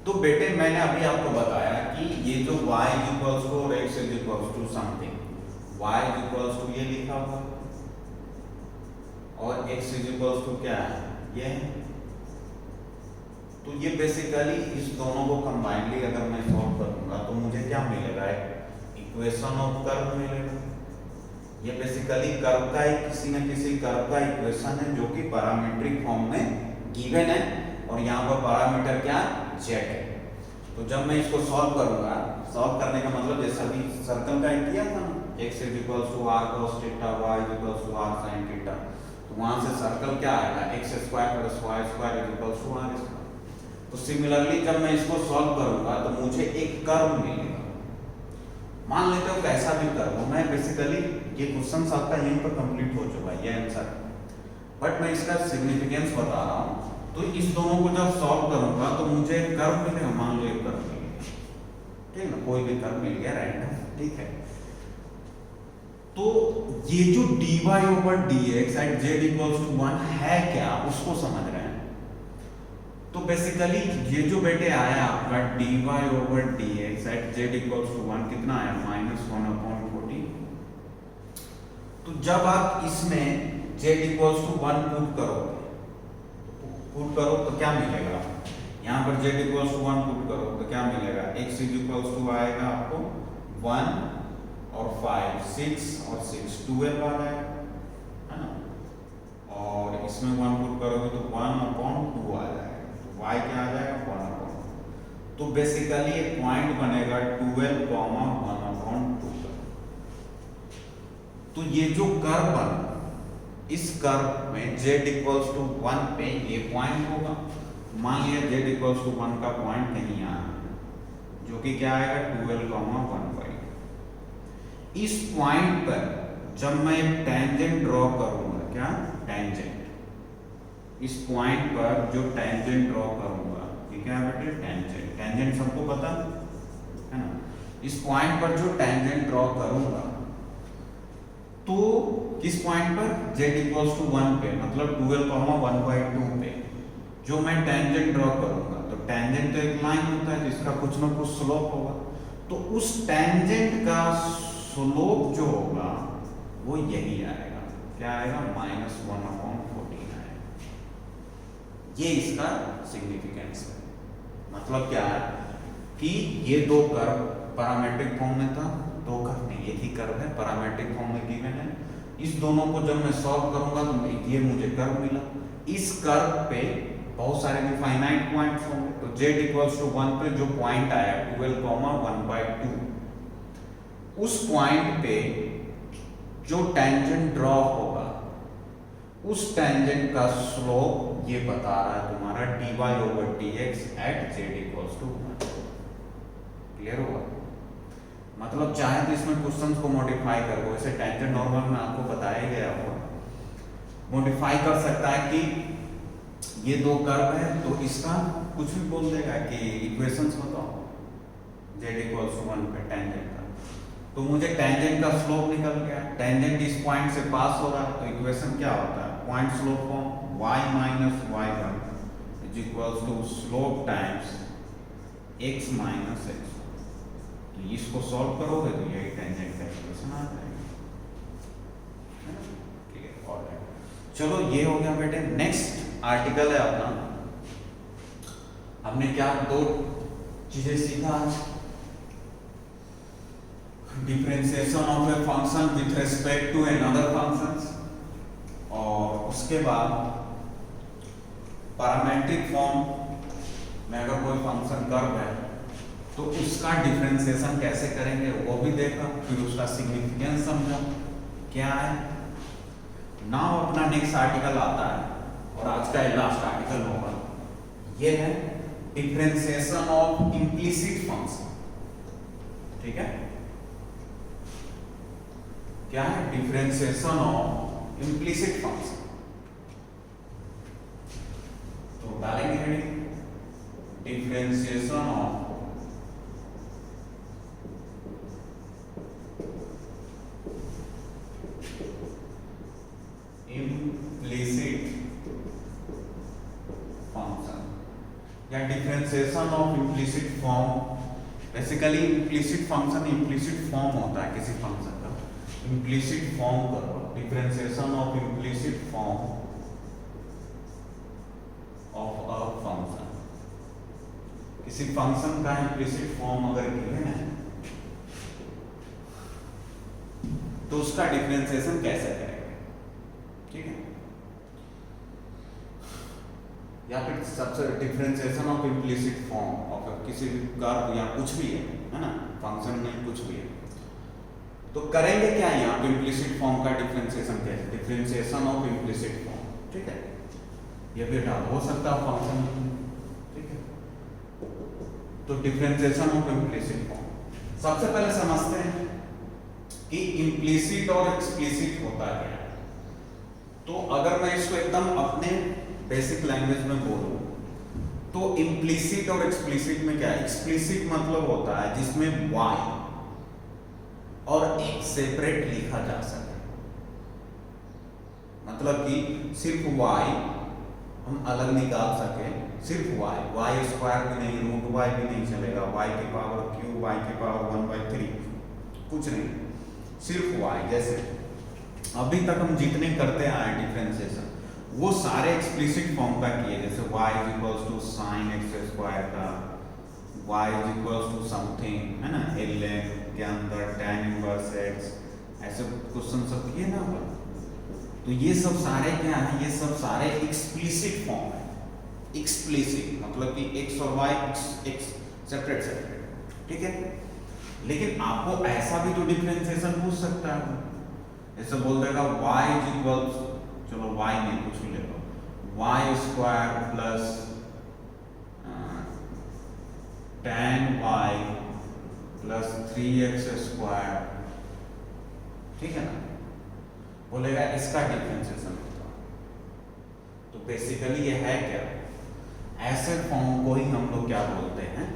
तो बेटे मैंने अभी आपको बताया कि ये जो y इक्वल्स टू और x equals to something, y equals to ये लिखा हुआ और x इक्वल्स टू क्या है, ये है। तो ये बेसिकली इस दोनों को कंबाइनली अगर मैं सॉल्व करूंगा तो मुझे क्या मिलेगा, इक्वेशन ऑफ कर्व मिलेगा। ये बेसिकली कर्व का ही किसी न किसी कर्व का इक्वेशन है जो कि पैरामीट्रिक फॉर्म में गिवन है, और यहाँ पर पैरामीटर क्या z है। तो जब मैं इसको सॉल्व करूंगा, सॉल्व करने का मतलब जैसा भी सर्कल का किया था ना, x equals to r cos थीटा, y equals to r sin थीटा, तो वहां से सर्कल क्या आएगा, x square plus y square equals to r square. तो सिमिलरली जब मैं इसको सॉल्व करूंगा तो मुझे एक कर्व मिलेगा, मान लेते हो कैसा भी कर्व हो। मैं बेसिकली ये क्वेश्चन आपका यहीं पर कंप्लीट हो चुका है, ये आंसर, बट मैं इसका सिग्निफिकेंस बता रहा हूँ। तो इस दोनों को जब सॉल्व करूंगा तो मुझे एक कर्व मिलेगा, मान लो एक कर्व मिल गया, ठीक है ना, कोई भी कर्व मिल गया रैंडम, ठीक है। तो ये जो dy over dx at z equals to 1 है क्या, उसको समझ रहे हैं। तो बेसिकली ये जो बेटे आया आपका dy over dx at z equals to 1 कितना आया, -1 अपॉन 14। तो जब आप इसमें z इक्वल्स टू 1 पुट करो तो क्या मिलेगा, यहाँ पर z इक्वल्स टू 1 पुट करो तो क्या मिलेगा, x इक्वल्स टू आएगा आपको 1 और 5 6 और 6 12 आ रहा है ना, और इसमें 1 पुट करोगे तो 1 अपॉन 2 आ जाएगा, तो y क्या आ जाएगा 1 अपॉन। तो बेसिकली एक पॉइंट बनेगा 12, 1 अपॉन 2। तो ये जो कर्व बना, इस कर्व में z इक्वल्स टू 1 पे ये पॉइंट होगा। मान लिया z इक्वल्स टू 1 का पॉइंट कहीं आया, जो कि क्या आएगा 12, 1। इस पॉइंट पर जब मैं टेंजेंट ड्रॉ करूंगा, क्या टेंजेंट, इस पॉइंट पर जो टेंजेंट ड्रॉ करूंगा, ये क्या है बेटे टेंजेंट, टेंजेंट सबको पता है ना। इस पॉइंट पर जो टेंजेंट ड्रॉ करूंगा तो किस पॉइंट पर, z इक्वल्स टू 1 पे, मतलब 12, 1/2 पे जो मैं टेंजेंट ड्रॉ करूंगा, तो टेंजेंट तो एक लाइन होता है जिसका कुछ ना कुछ स्लोप होगा, तो उस टेंजेंट का स्लोप जो होगा वो यही आएगा, क्या आएगा, -1 अपॉन 14 आएगा। ये इसका सिग्निफिकेंस है। मतलब क्या है कि ये दो कर्व पैरामीट्रिक फॉर्म में था, दो कर्व नहीं, एक ही कर्व है, पैरामीट्रिक फॉर्म में गिवन है। इस दोनों को जब मैं सॉल्व करूंगा तो ये मुझे कर्व मिला। इस कर्व पे बहुत सारे इनफाइनाइट पॉइंट्स होंगे, तो z इक्वल्स टू 1 पे जो पॉइंट आया 12, 1/2, उस पॉइंट पे जो टेंजेंट ड्रॉ होगा, उस टेंजेंट का स्लोप ये बता रहा है तुम्हारा dy over dx at z equals to 1। Clear होगा? मतलब चाहे तो इसमें क्वेश्चंस को मॉडिफाई कर दो, इसे टेंजेंट नॉर्मल में आपको बताया गया होगा, मॉडिफाई कर सकता है कि ये दो कर्व है तो इसका कुछ भी बोल देगा कि इक्वेशंस बताओ z इक्वल्स टू 1 पे टेंजेंट का, तो मुझे टेंजेंट का स्लोप निकल गया। टेंजेंट इस पॉइंट से पास हो रहा है, तो इक्वेशन क्या होता है, point slope form y minus y1 is equals to slope times x minus x। तो इसको सॉल्व करोगे तो यही टेंजेंट का इक्वेशन आ जाएगा, ठीक है। और चलो ये हो गया बेटे। नेक्स्ट आर्टिकल है अपना, हमने क्या दो चीजें सीखा आज। Differentiation of a function with respect to another functions, और उसके बाद पैरामीट्रिक फॉर्म में अगर कोई फंक्शन कर्व है तो उसका डिफरेंशिएशन कैसे करेंगे वो भी देखा, फिर उसका सिग्निफिकेंस समझा क्या है। नाउ अपना नेक्स्ट आर्टिकल आता है और आज का लास्ट आर्टिकल होगा, ये है डिफरेंशिएशन ऑफ इम्प्लिसिट फंक्शन। ठीक है, क्या है? Differentiation of implicit function. तो डालेंगे heading differentiation of implicit function या differentiation of implicit form. Basically implicit function implicit form होता है किसी फंक्शन का, इम्प्लिसिट फॉर्म करो, differentiation of implicit form of a function. किसी फंक्शन का इम्प्लिसिट फॉर्म अगर गिवन है तो उसका डिफरेंशिएशन कैसे करेंगे, ठीक है। या फिर सबसे differentiation of implicit form of किसी कर्व या कुछ भी है ना, फंक्शन में कुछ भी है, तो करेंगे क्या यहाँ पे? इम्प्लिसिट फॉर्म का डिफरेंशिएशन कैसे? डिफरेंशिएशन ऑफ इम्प्लिसिट फॉर्म, ठीक है। ये बेटा हो सकता है फंक्शन, ठीक है। तो डिफरेंशिएशन ऑफ इम्प्लिसिट फॉर्म सबसे पहले समझते हैं कि इम्प्लिसिट और एक्सप्लिसिट होता क्या है। तो अगर मैं इसको एकदम अपने बेसिक लैंग्वेज में बोलूं तो इम्प्लिसिट और एक्सप्लिसिट में क्या है? एक्सप्लिसिट मतलब होता है जिसमें वाई और एक सेपरेट लिखा जा सके, मतलब कि सिर्फ वाई हम अलग निकाल सके, सिर्फ वाई, वाई स्क्वायर भी नहीं, रूट वाई भी नहीं चलेगा, वाई की पावर क्यू, वाई की पावर 1/3, कुछ नहीं, सिर्फ वाई। जैसे अभी तक हम जितने करते आए डिफरेंशिएशन वो सारे एक्सप्लिसिट फॉर्म का किए, जैसे y = sin x² का, y = समथिंग है ना, ln के अंदर tan इनवर्स x, ऐसे क्वेश्चन सब किए ना अपन। तो ये सब सारे क्या है? ये सब सारे एक्सप्लिसिट फॉर्म है। एक्सप्लिसिट मतलब कि x और y x सेपरेट सेपरेट, ठीक है। लेकिन आपको ऐसा भी तो डिफरेंशिएशन पूछ सकता है, ऐसे बोल देगा y चलो y नहीं कुछ भी ले लो, y² plus tan y plus 3x², ठीक है ना, बोलेगा इसका डिफरेंशिएशन होता। तो बेसिकली ये है क्या? ऐसे फॉर्म को ही हम लोग क्या बोलते हैं?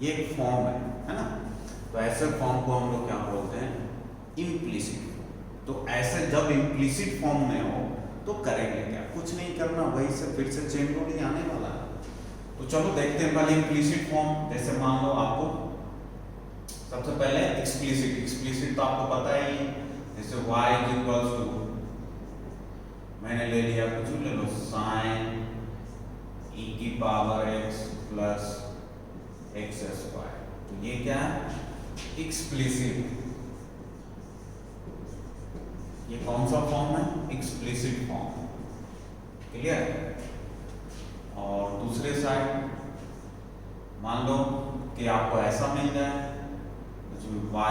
ये एक फॉर्म है ना। तो ऐसे फॉर्म को हम लोग क्या बोलते हैं? इम्प्लिसिट। तो ऐसे जब इम्प्लिसिट फॉर्म में हो तो करेंगे क्या? कुछ नहीं करना, वही से फिर से चेन रूल ही आने वाला है। तो चलो देखते हैं पहले इम्प्लिसिट फॉर्म। जैसे मान लो आपको सबसे पहले एक्सप्लिसिट, एक्सप्लिसिट तो आपको पता ही है, जैसे y = मैंने ले लिया, कुछ ले लो, sin e⁻x प्लस x²। तो ये क्या है? एक्सप्लिसिट। ये कौन सा फॉर्म है? Explicit form, clear. और दूसरे साइड मान लो कि आपको ऐसा मिल जाए, y³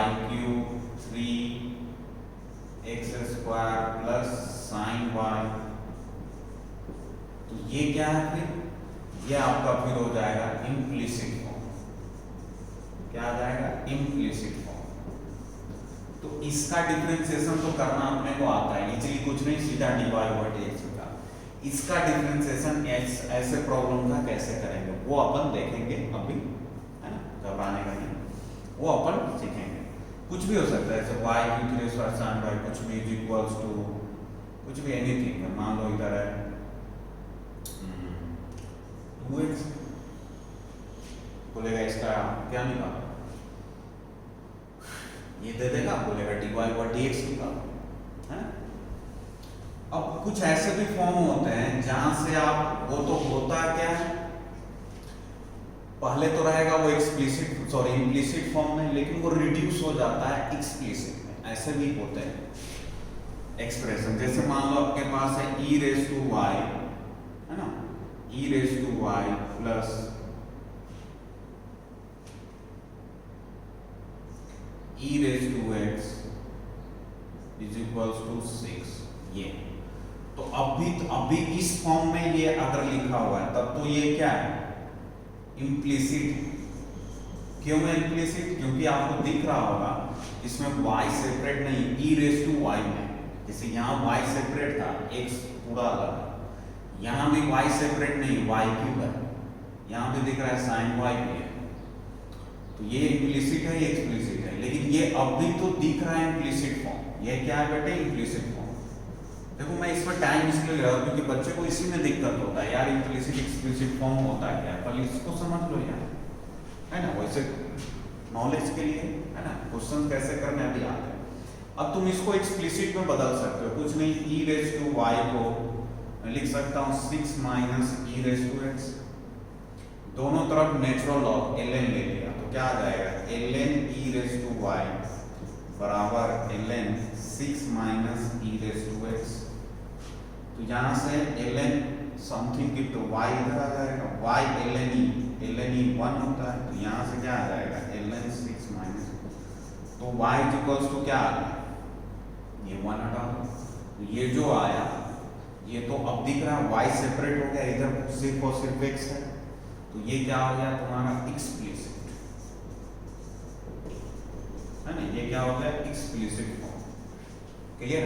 3x² plus sin y। तो ये क्या है? फिर ये आपका फिर हो जाएगा इम्प्लिसिट फॉर्म। क्या आ जाएगा? Implicit form. तो इसका डिफरेंशिएशन तो करना अपने को आता है, इजीली कुछ नहीं, सीधा dy/dx का। इसका डिफरेंशिएशन ऐसे प्रॉब्लम का कैसे करेंगे वो अपन देखेंगे अभी, है ना, घबराने का नहीं, वो अपन सीखेंगे। कुछ भी हो सकता है, जैसे y³ sin y, कुछ भी इक्वल्स टू कुछ भी, एनीथिंग। मान लो इधर है 2x, बोलेगा इसका क्या निकालो, ये दे देगा, बोलेगा dy/dx निकालो, है ना। अब कुछ ऐसे भी फॉर्म होते हैं जहां से आप, वो तो होता क्या है, पहले तो रहेगा वो एक्सप्लिसिट सॉरी इम्प्लिसिट फॉर्म में, लेकिन वो रिड्यूस हो जाता है एक्सप्लिसिट में। ऐसे भी होते हैं एक्सप्रेशन, जैसे मान लो आपके पास है e रेज टू वाई, है ना, e raise to y plus e raise to x is equals to 6। ये तो अभी इस फॉर्म में ये अगर लिखा हुआ है तब तो ये क्या है, इम्प्लिसिट। क्यों है इम्प्लिसिट? क्योंकि आपको दिख रहा होगा इसमें y सेपरेट नहीं, e रेज टू वाई में, जैसे यहाँ y सेपरेट था, x पूरा अलग, यहाँ भी y सेपरेट नहीं, y क्यूब है, यहाँ भी दिख रहा है sin y भी है, तो ये इम्प्लिसिट है, ये एक्सप्लिसिट है। लेकिन ये अभी तो दिख रहा है इम्प्लिसिट फॉर्म। ये क्या है बेटे, इम्प्लिसिट फॉर्म। देखो मैं इस पर टाइम इसलिए ले रहा हूँ क्योंकि बच्चे को इसी में दिक्कत होता है यार, इम्प्लिसिट एक्सप्लिसिट फॉर्म होता है क्या, पर इसको समझ लो यार, है ना, वैसे नॉलेज के लिए, है ना, क्वेश्चन कैसे करने अभी आते हैं। अब तुम इसको एक्सप्लिसिट में बदल सकते हो, कुछ नहीं, e रेज टू वाई को मैं लिख सकता हूँ 6 minus e raise to x, दोनों तरफ नेचुरल लॉग ln ले लिया तो क्या आ जाएगा, ln e raise to y बराबर ln 6 minus e raise to x. तो यहाँ से ln समथिंग की तो y इधर आ जाएगा, y ln e 1 होता है, तो यहाँ से क्या आ जाएगा ln 6 माइनस, तो y इक्वल्स टू क्या आ गया, ये 1 हटा दो, तो ये जो आया ये तो अब दिख रहा है y सेपरेट हो गया, इधर सिर्फ और सिर्फ x है, तो ये क्या हो गया तुम्हारा एक्सप्लिसिट, है ना, ये क्या होता है एक्सप्लिसिट फॉर्म। क्लियर?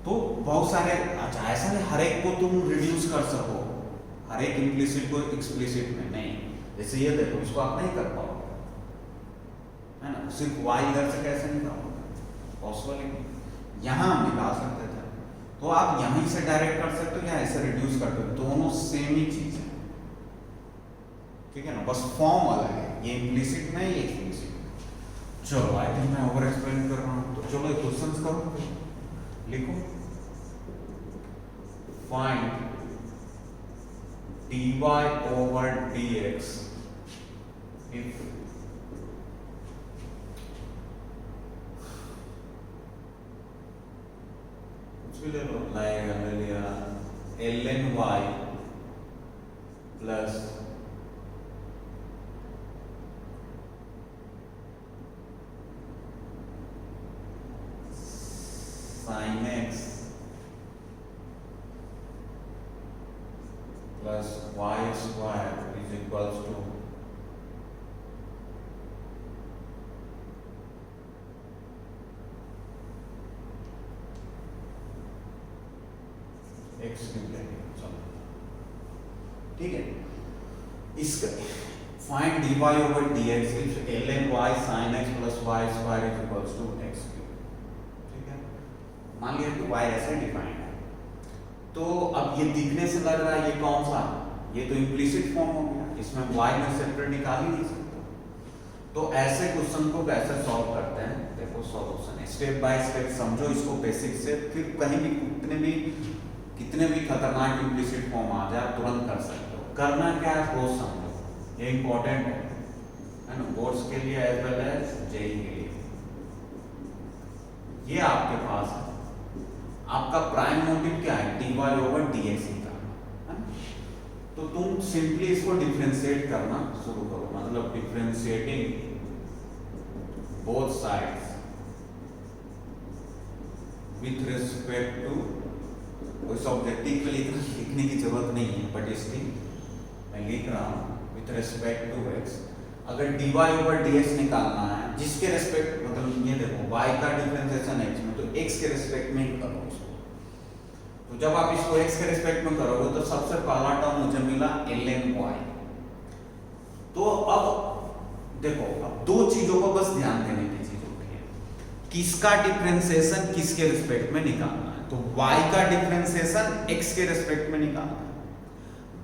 तो बहुत सारे, अच्छा ऐसा नहीं हर एक को तुम रिड्यूस कर सको, हर एक इम्प्लिसिट को एक्सप्लिसिट में नहीं, जैसे ये देखो इसको आप नहीं कर पाओगे, है ना, सिर्फ y इधर से कैसे निकालोगे, पॉसिबल यहाँ हम निकाल सकते थे, तो आप यहीं से डायरेक्ट कर सकते हो या ऐसे रिड्यूस करते हो, दोनों सेम ही चीज है, ठीक है ना, बस फॉर्म अलग है, ये इम्प्लिसिट नहीं, ये एक्सप्लिसिट। चलो आई थिंक मैं ओवर एक्सप्लेन कर रहा हूँ, तो चलो क्वेश्चंस करो, लिखो, find dy over dx if कुछ भी ले लो, लाएगा ले लिया ln y plus sin x plus y square is equals to x cube लेंगे, चलो ठीक है। इसका find dy over dx if ln y sin x plus y square is equals to x cube, ठीक है। मान लिया कि y ऐसे डिफाइंड है, तो अब ये दिखने से लग रहा है ये कौन सा, ये तो इम्प्लिसिट फॉर्म हो गया, इसमें y में सेपरेट निकाल ही नहीं सकते। तो ऐसे क्वेश्चन को कैसे सॉल्व करते हैं, देखो सॉल्यूशन स्टेप बाय स्टेप समझो इसको बेसिक से, फिर कहीं भी कितने भी खतरनाक इम्प्लिसिट फॉर्म आ जाए तुरंत कर सकते हो। करना क्या है वो समझो, ये इंपॉर्टेंट है ना, बोर्ड्स के लिए एज वेल एज जेई के लिए। ये आपके पास है, आपका प्राइम मोटिव क्या है, dy over dx का, है ना, तो तुम सिंपली इसको डिफरेंशिएट करना शुरू करो, मतलब differentiating both sides with respect to, कोई ऑब्जेक्टिव के लिए इतना लिखने की जरूरत नहीं है, बट स्टिल मैं लिख रहा हूँ विथ रिस्पेक्ट टू x। अगर dy over dx निकालना है, जिसके रिस्पेक्ट, मतलब ये देखो y का डिफरेंशिएशन x में, तो x के रिस्पेक्ट में ही करो इसको। तो जब आप इसको x के रिस्पेक्ट में करोगे तो सबसे पहला टर्म मुझे मिला ln y। तो अब देखो, अब दो चीजों को बस ध्यान देने की चीज होती है, किसका डिफरेंशिएशन किसके रिस्पेक्ट में निकालना है, तो y का डिफरेंशिएशन x के रिस्पेक्ट में निकालना है,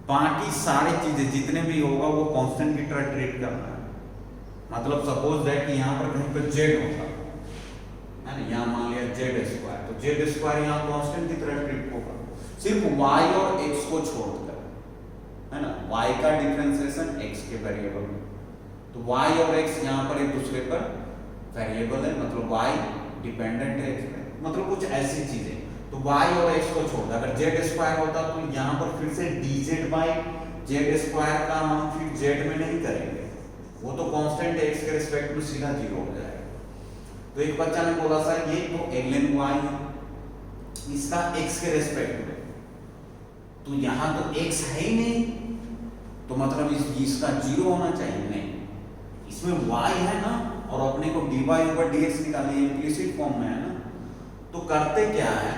बाकी सारी चीजें जितने भी होगा वो कांस्टेंट की तरह ट्रीट करना है। मतलब सपोज दैट कि यहाँ पर कहीं पर z होता है ना, यहाँ मान लिया z स्क्वायर, तो तो जेड स्क्वायर यहाँ कांस्टेंट की तरह ट्रीट होगा, सिर्फ वाई और एक्स को छोड़कर, है ना, वाई का डिफरेंशिएशन एक्स के वेरिएबल में, तो वाई और एक्स यहाँ पर एक दूसरे पर वेरिएबल है, मतलब वाई डिपेंडेंट है एक्स पे, मतलब कुछ ऐसी चीजें, तो वाई और एक्स को छोड़, अगर जेड स्क्वायर होता तो यहाँ पर फिर से dz बाई जेड स्क्वायर का हम फिर जेड में नहीं करेंगे, वो तो कांस्टेंट एक्स के रिस्पेक्ट में सीधा जीरो हो जाएगा। तो एक बच्चा ने बोला सर ये तो ln y है, इसका x के रिस्पेक्ट में, तो यहाँ तो x है ही नहीं, तो मतलब इसका जीरो होना चाहिए, नहीं, इसमें y है ना, और अपने को dy/dx निकालना है, इम्प्लिसिट फॉर्म में है ना, तो करते क्या है,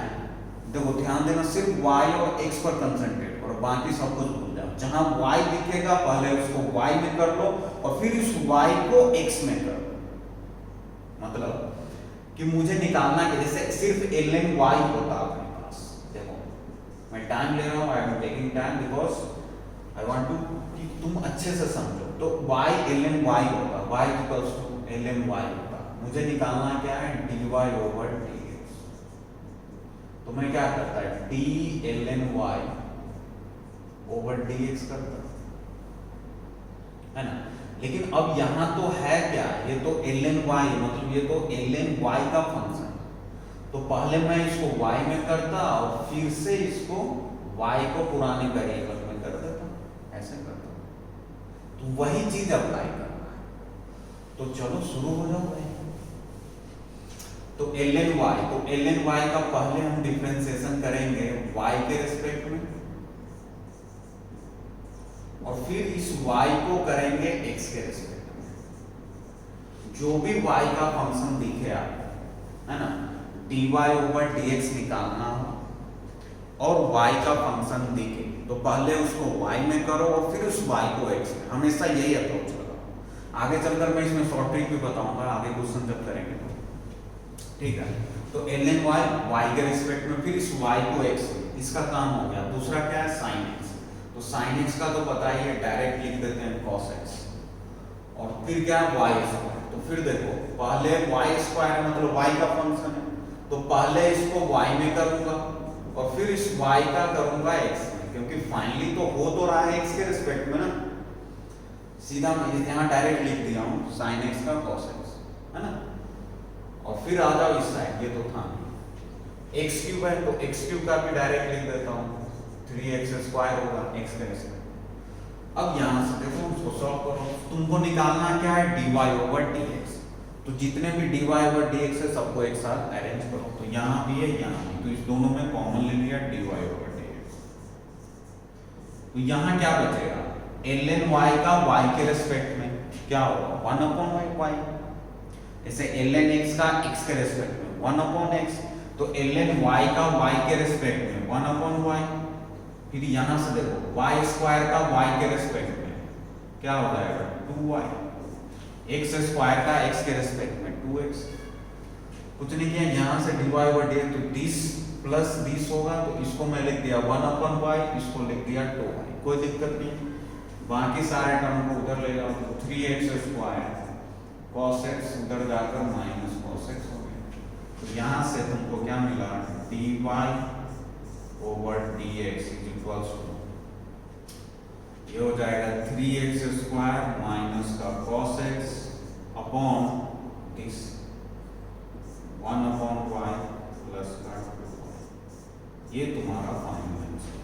देखो ध्यान देना, सिर्फ y और x पर कंसंट्रेट और बाकी सब कुछ भूल जाओ, जहां y दिखेगा पहले उसको y में कर लो और फिर उस y को x में कर लो, मतलब कि मुझे निकालना है, जैसे सिर्फ ln y होता अपने पास, देखो मैं टाइम ले रहा हूं, I am taking time because I want to कि तुम अच्छे से समझो, तो y ln y होगा, y equals to ln y होगा, मुझे निकालना क्या है, dy/dx, तो मैं क्या करता है, d ln y/dx करता है ना, लेकिन अब यहां तो है क्या, ये तो ln y, मतलब ये तो ln y का फंक्शन, तो पहले मैं इसको y में करता और फिर से इसको y को पुराने वेरिएबल में कर देता, ऐसे करता, तो वही चीज अप्लाई करना है, तो चलो शुरू हो जाओ भाई। तो ln y, तो ln y का पहले हम डिफरेंशिएशन करेंगे y के रिस्पेक्ट में, और फिर इस y को करेंगे x के रिस्पेक्ट में, जो भी y का फंक्शन दिखे आपको, है ना, dy/dx निकालना हो और y का फंक्शन दिखे तो पहले उसको y में करो और फिर उस y को x में, हमेशा यही अप्रोच लगाओ। आगे चलकर मैं इसमें शॉर्ट ट्रिक भी बताऊंगा, आगे क्वेश्चन जब करेंगे तो, ठीक है। तो ln y के रिस्पेक्ट में, फिर इस y को x में, इसका काम हो गया। दूसरा क्या है, sin x, तो sin x का तो पता ही है, डायरेक्ट लिख देते हैं cos x, और फिर क्या है y स्क्वायर, तो फिर देखो पहले y स्क्वायर मतलब y का फंक्शन है, तो पहले इसको y में करूंगा और फिर इस y का करूंगा x में, क्योंकि फाइनली तो हो तो रहा है x के रिस्पेक्ट में ना, सीधा मैं यहाँ डायरेक्ट लिख दिया हूँ sin x का cos x, है ना, और फिर आ जाओ इस साइड, ये तो था x क्यूब है तो x क्यूब का भी डायरेक्ट लिख देता हूँ, 3x स्क्वायर होगा x के रिस्पेक्ट। अब यहाँ से देखो उसको सॉल्व करो, तुमको निकालना क्या है, dy/dx, तो जितने भी dy/dx है सबको एक साथ अरेंज करो, तो यहाँ भी है यहाँ भी, तो इस दोनों में कॉमन ले लिया dy/dx, तो यहाँ क्या बचेगा, ln y का y के रिस्पेक्ट में क्या होगा, 1/y, जैसे ln x का x के रिस्पेक्ट में 1/x, तो ln y का y के रिस्पेक्ट में 1/y, फिर यहां से देखो y स्क्वायर का y के रिस्पेक्ट में क्या हो जाएगा, 2y, x स्क्वायर का x के रिस्पेक्ट में 2x, कुछ नहीं किया, यहां से dy/dx, तो दिस प्लस दिस होगा, तो इसको मैं लिख दिया 1/y, इसको लिख दिया 2y, कोई दिक्कत नहीं। बाकी सारे टर्म को उधर ले जाओ, तो 3x स्क्वायर cos x उधर जाकर माइनस cos x हो गया, तो यहाँ से तुमको क्या मिला, dy/dx इक्वल्स टू, ये हो जाएगा 3x स्क्वायर माइनस का cos x upon this 1/y plus का 2y, ये तुम्हारा फाइनल आंसर,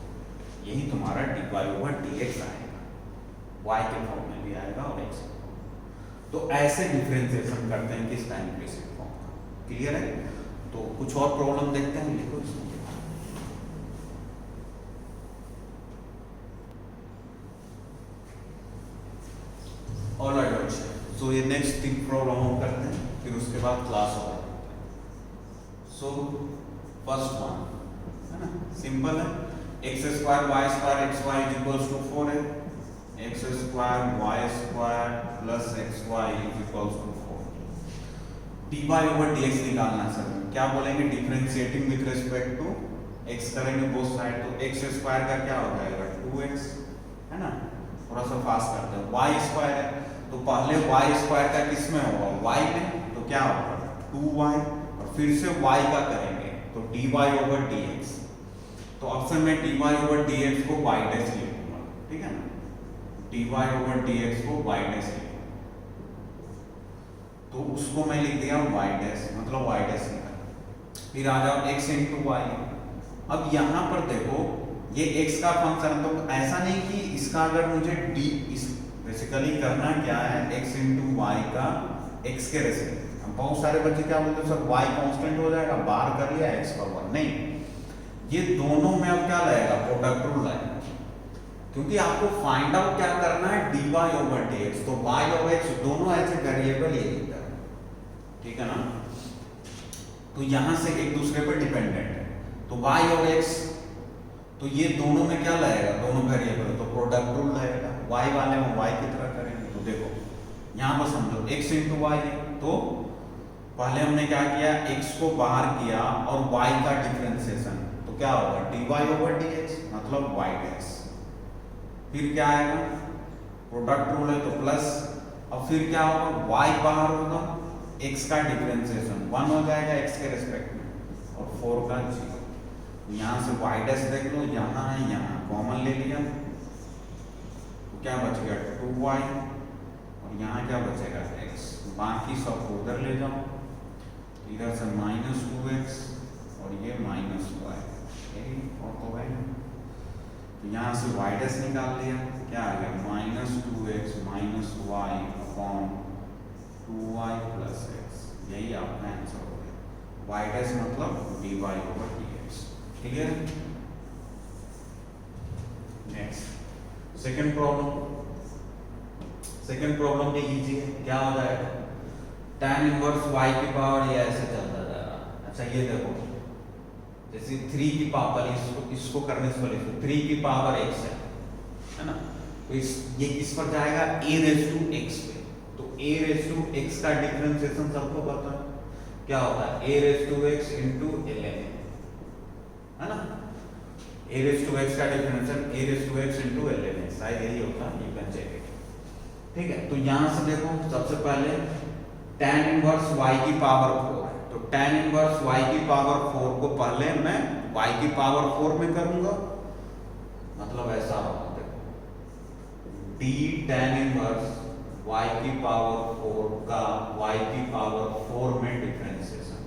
यही तुम्हारा dy/dx आएगा, y के फॉर्म में भी आएगा और x। तो ऐसे डिफरेंशिएशन करते हैं किसका, इम्प्लिसिट फॉर्म का, क्लियर है। तो कुछ और प्रॉब्लम देखते हैं, लिखो इसमें। ऑलराइट बच्चे, सो ये नेक्स्ट 3 प्रॉब्लम हम करते हैं, फिर उसके बाद क्लास हो जाता है। सो फर्स्ट वन है ना, सिंपल है, x square y square xy is equals to 4 है, x square y square plus xy is equals to 4, dy/dx निकालना सर, क्या बोलेंगे, differentiating with respect to x करेंगे बोथ साइड, तो x स्क्वायर का क्या हो जाएगा 2x, है ना, थोड़ा सा फास्ट करते हैं, y स्क्वायर है तो पहले y स्क्वायर का किस में होगा, y में, तो क्या होगा 2y, और फिर से y का करेंगे तो dy ओवर dx, तो अब से मैं dy ओवर dx को y डैश लिखूंगा, ठीक है ना, dy ओवर dx को y डैश लिखूंगा, तो उसको मैं लिख दिया y डैश, मतलब y डैश लिखा। फिर आ जाओ x इंटू वाई। अब यहाँ पर देखो ये x का फंक्शन, तो ऐसा नहीं कि इसका अगर मुझे d इस बेसिकली करना क्या है, x इंटू वाई का x के रेस्पेक्ट। बहुत सारे बच्चे क्या बोलते हैं सर y कांस्टेंट हो जाएगा, बाहर कर लिया x पर 1, नहीं, ये दोनों में अब क्या लगेगा, प्रोडक्ट रूल लगेगा, क्योंकि आपको फाइंड आउट क्या करना है, dy ओवर dx, तो y और x दोनों ऐसे वेरिएबल ये लिखता है, ठीक है ना, तो यहां से एक दूसरे पर डिपेंडेंट है, तो y और x, तो ये दोनों में क्या लगेगा, दोनों वेरिएबल, तो प्रोडक्ट रूल लगेगा, y वाले में y की तरह करेंगे। तो देखो यहां पर समझो x इंटू वाई है, तो पहले हमने क्या किया, x को बाहर किया और y का डिफरेंशिएशन, तो क्या होगा, dy ओवर dx, मतलब y डैश। फिर क्या आएगा, प्रोडक्ट रूल है तो प्लस, अब फिर क्या होगा, y बाहर होगा, x का डिफरेंशिएशन 1 हो जाएगा x के रेस्पेक्ट में, और 4 का 0। यहाँ से y डैश देख लो, यहाँ है, यहाँ कॉमन ले लिया, तो क्या बच गया 2y, और यहाँ क्या बचेगा x, बाकी सब उधर ले जाओ, इधर से -2x और ये -y, और तो भाई तो यहाँ से y डैश निकाल लिया, क्या आ गया, -2x -y upon 2y plus x, यही आपका आंसर हो गया, y डैश मतलब dy over dx। Clear? Next second problem भी इजी है, क्या हो जाएगा, tan इनवर्स y की पावर, ये ऐसे चलता जाएगा। अच्छा ये देखो, जैसे 3 की पावर, इसको करने से पहले 3 की पावर x है ना, तो ये किस पर जाएगा, a रेज़ टू x पे, तो a रेज़ टू x का डिफरेंशिएशन सबको पता है, क्या होता है, a raise to x into ln, है ना, a रेज़ टू x का differentiation a raise to x into ln, शायद यही होता है, यू कैन चेक इट, ठीक है। तो यहां से देखो सबसे पहले tan इनवर्स y की पावर 4 है, तो tan इनवर्स y की पावर 4 को पहले मैं y की पावर 4 में करूंगा, मतलब ऐसा होगा, देखो d tan इनवर्स y की पावर 4 का y की पावर 4 में डिफरेंशिएशन,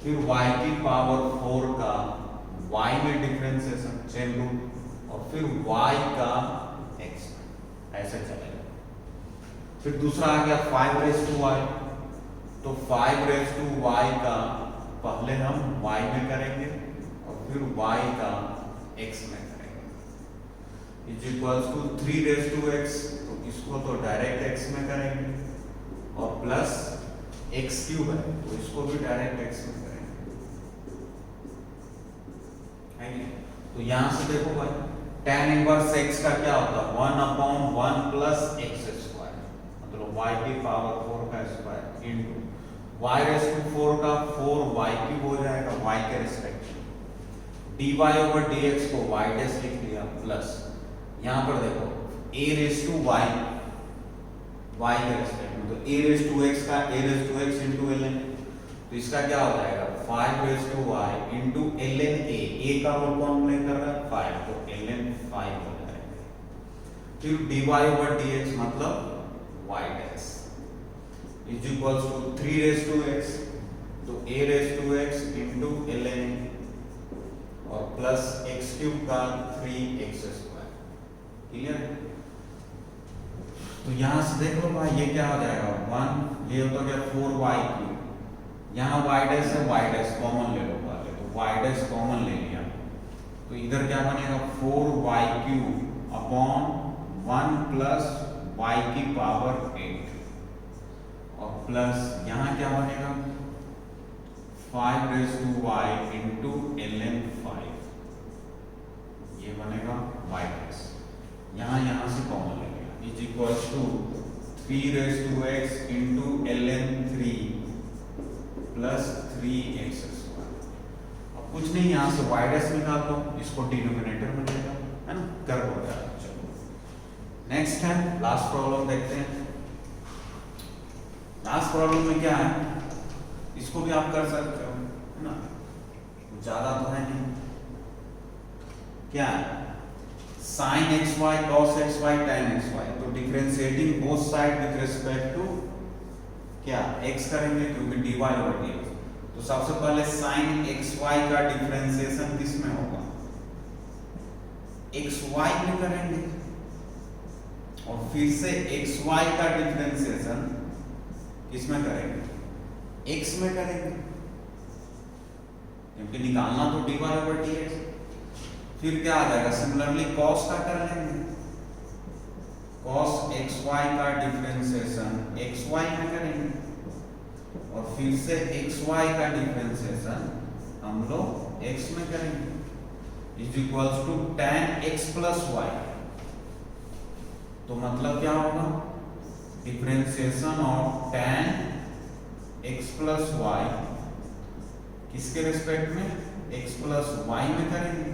फिर y की पावर 4 का y में डिफरेंशिएशन, चेन रूल, और फिर y का x, ऐसे चलेगा। फिर दूसरा आ गया 5 रेज़ टू y, तो 5 रेज़ टू y का पहले हम y में करेंगे और फिर y का x में करेंगे, is equals to 3 raise to x, तो इसको तो डायरेक्ट x में करेंगे, और प्लस x क्यूब है तो इसको भी डायरेक्ट x में करेंगे, है नहीं? तो यहां से देखो भाई, tan इनवर्स x का क्या होता है, 1/1 प्लस x स्क्वायर, मतलब y की पावर 4 का square into y raise to 4 का 4y क्यूब हो जाएगा y के रिस्पेक्ट में, dy ओवर dx को y डैश लिख दिया, प्लस यहाँ पर देखो a रेज़ टू y के रिस्पेक्ट में, तो a रेज़ टू x का a raise to x into ln, तो इसका क्या हो जाएगा, 5 raise to y into ln a का रोल कौन प्ले कर रहा है, 5, तो ln 5 हो जाएगा, फिर dy ओवर dx मतलब y dash is equals to 3 raise to x, तो a raise to x into ln, और प्लस x क्यूब का 3x स्क्वायर। क्लियर? तो यहां से देख लो भाई, ये क्या हो जाएगा, 1, ये होता गया 4y क्यूब, यहाँ y डैश है, y डैश कॉमन ले लो पहले, तो y डैश कॉमन ले लिया, तो इधर क्या बनेगा, 4y cube upon 1 plus y की पावर 8, और प्लस यहाँ क्या बनेगा, 5 raise to y into ln 5, ये बनेगा y डैश, यहाँ से कॉमन ले लिया, is equals to 3 raise to x into ln 3 plus 3x square. अब कुछ नहीं, यहाँ से y डैश निकाल दो, इसको डिनोमिनेटर में ले जाओ, है ना, कर दो यार। चलो नेक्स्ट है, लास्ट प्रॉब्लम देखते हैं। लास्ट प्रॉब्लम में क्या है, इसको भी आप कर सकते हो, है ना, ज्यादा तो है नहीं, क्या sine x y cos x y tan x y, तो differentiating both side with respect to क्या एक्स करेंगे क्योंकि dy ओवर dx। तो सबसे पहले साइन एक्स वाई का डिफरेंशिएशन किस में होगा, एक्स वाई में करेंगे, और फिर से एक्स वाई का डिफरेंशिएशन किस में करेंगे, एक्स में करेंगे, क्योंकि निकालना तो dy ओवर dx। फिर क्या आ जाएगा, सिमिलरली कॉस का कर लेंगे, कॉस एक्स वाई का डिफरेंशिएशन एक्स वाई में करेंगे, और फिर से एक्स वाई का डिफरेंशिएशन हम लोग एक्स में करेंगे, is equals to tan x plus y. तो मतलब क्या होगा, differentiation of tan x plus y किसके रिस्पेक्ट में, x प्लस वाई में करेंगे,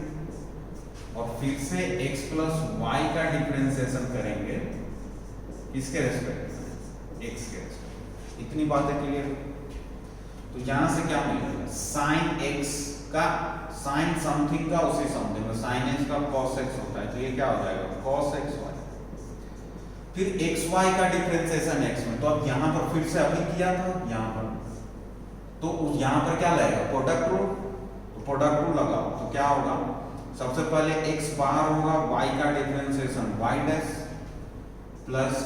और फिर से x प्लस वाई का डिफरेंशिएशन करेंगे किसके रिस्पेक्ट में, x के रिस्पेक्ट। इतनी बातें क्लियर। तो यहां से क्या मिलेगा, साइन x का साइन समथिंग का उसी समथिंग में, साइन x का cos x होता है, तो ये क्या हो जाएगा cos x y। फिर x y का डिफरेंशिएशन x में, तो अब यहां पर फिर से अभी किया था यहां पर, तो यहां पर क्या लगेगा, प्रोडक्ट रूल, तो प्रोडक्ट रूल लगाओ, तो क्या होगा, सबसे पहले x बाहर होगा, y का differentiation y dash plus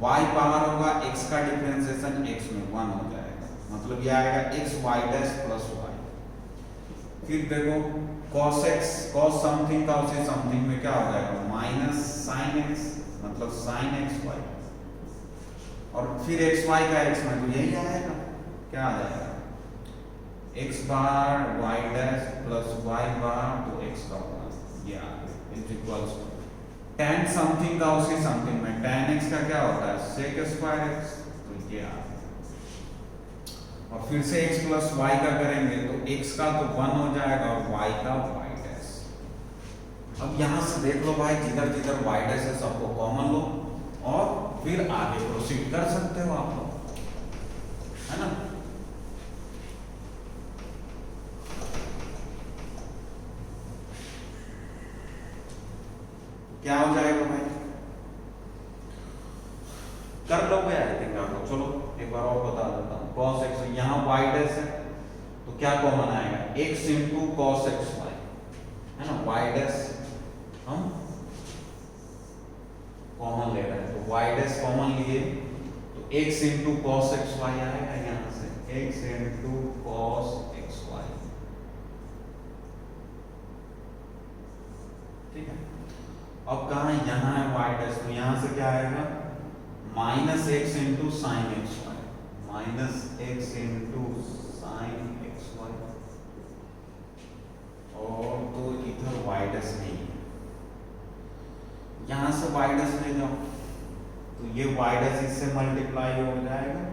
y बाहर होगा, x का डिफरेंशिएशन x में 1 हो जाएगा, मतलब ये आएगा x y dash plus y। फिर देखो cos x cos समथिंग का उसी समथिंग में क्या हो जाएगा, माइनस साइन x मतलब साइन एक्स वाई, और फिर एक्स वाई का एक्स में तो यही आएगा, क्या आ जाएगा x bar y dash plus y bar तो x का होगा, ये आ गया is equals to tan something का उसी समथिंग में tan x का क्या होता है sec स्क्वायर x, तो ये आ गया, और फिर से x प्लस y का करेंगे तो x का तो 1 हो जाएगा और y का y डैश। अब यहां से देख लो भाई, जिधर जिधर y डैश है सबको कॉमन लो और फिर आगे प्रोसीड कर सकते हो आप लोग, है ना। क्या हो जाएगा भाई, कर लोगे आई थिंक आप लोग। चलो एक बार और बता देता हूँ, cos x यहाँ y डैश है तो क्या कॉमन आएगा, x into cos x y, है ना, y डैश हम कॉमन ले रहे हैं, तो y डैश कॉमन लिए तो x into cos x y आएगा, यहाँ से x into cos x y, ठीक है। अब कहाँ यहाँ है y डैश, तो यहाँ से क्या आएगा minus x into sine x y, minus x into sine x y, और तो इधर y डैश नहीं है, यहां से y डैश ले जाओ तो ये y डैश इससे मल्टीप्लाई हो जाएगा,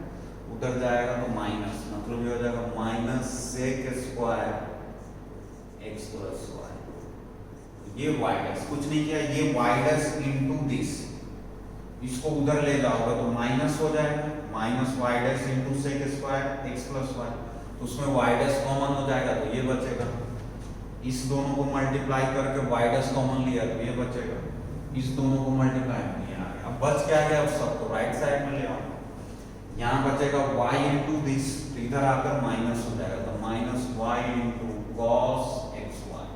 उधर जाएगा तो माइनस, मतलब ये हो जाएगा minus sec square x plus y, ये y डैश कुछ नहीं किया, ये y डैश इंटू दिस, इसको उधर ले जाओगे तो माइनस हो जाएगा, minus y dash into sec square x plus y, तो उसमें वाई डैश कॉमन हो जाएगा तो ये बचेगा, इस दोनों को मल्टीप्लाई करके वाई डैश कॉमन लिया तो ये बचेगा, इस दोनों को मल्टीप्लाई नहीं आ गया, अब बच क्या गया, अब सबको राइट साइड में ले आओ, यहाँ बचेगा y इंटू दिस, तो इधर आकर माइनस हो जाएगा, तो minus y into cos x y,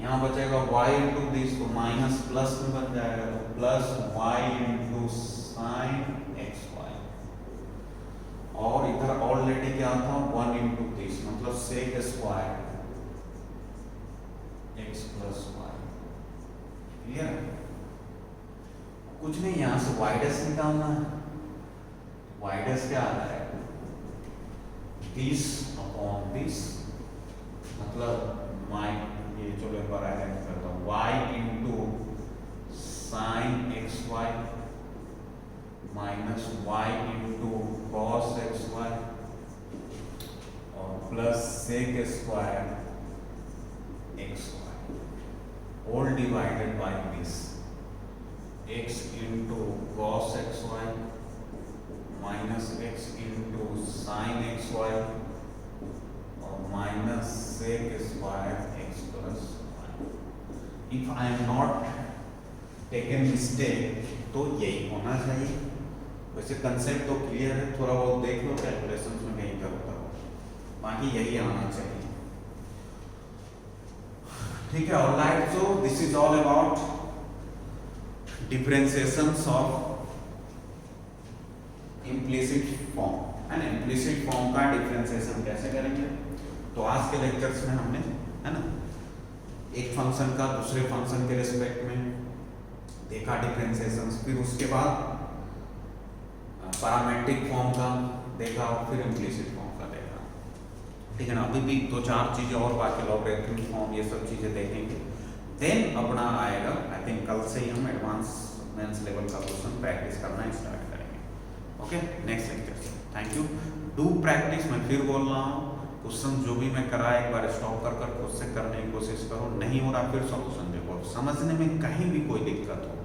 यहाँ बचेगा y इंटू दिस, तो माइनस प्लस में बन जाएगा, तो plus y into sine x y, और इधर ऑलरेडी क्या था 1 इंटू दिस, मतलब sec square x plus y, clear. कुछ नहीं, यहाँ से y डैश निकालना है, y डैश क्या आ रहा है दिस अपॉन दिस, मतलब माइन ये चलो एक बार आइडेंटिफाई करता हूँ, y into sine x y minus y into cos x y और plus sec square x y, whole divided by this x into cos x y minus x into sine x y और minus sec if I am not taken mistake तो यही होना चाहिए। वैसे concept तो clear है, थोड़ा बहुत देख लो कैलकुलेशंस में कहीं पर होता हो, बाकी यही आना चाहिए। ठीक है, alright, so this is all about differentiations of implicit form and implicit form का डिफरेंशिएशन कैसे करेंगे। तो आज के लेक्चर्स में हमने, है ना, एक फंक्शन का दूसरे फंक्शन के रिस्पेक्ट में देखा डिफरेंशिएशंस, फिर उसके बाद पैरामेट्रिक फॉर्म का देखा और फिर इम्प्लिसिट फॉर्म का देखा। ठीक है ना, अभी भी दो चार चीजें और बाकी, लॉगरिथमिक फॉर्म, ये सब चीजें देखेंगे। देन अपना आएगा, आई थिंक कल से ही हम एडवांस लेवल का क्वेश्चन प्रैक्टिस करना स्टार्ट करेंगे। ओके, नेक्स्ट लेक्चर से। Thank you, do practice. मैं फिर बोल रहा हूँ, क्वेश्चन जो भी मैं करा एक बार स्टॉप कर कर खुद से करने की कोशिश करो, नहीं हो रहा फिर सॉल्यूशन देखो, समझने में कहीं भी कोई दिक्कत हो,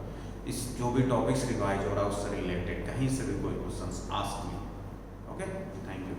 इस जो भी टॉपिक्स रिवाइज हो रहा है उससे रिलेटेड कहीं से भी कोई question ask me. Okay, thank you.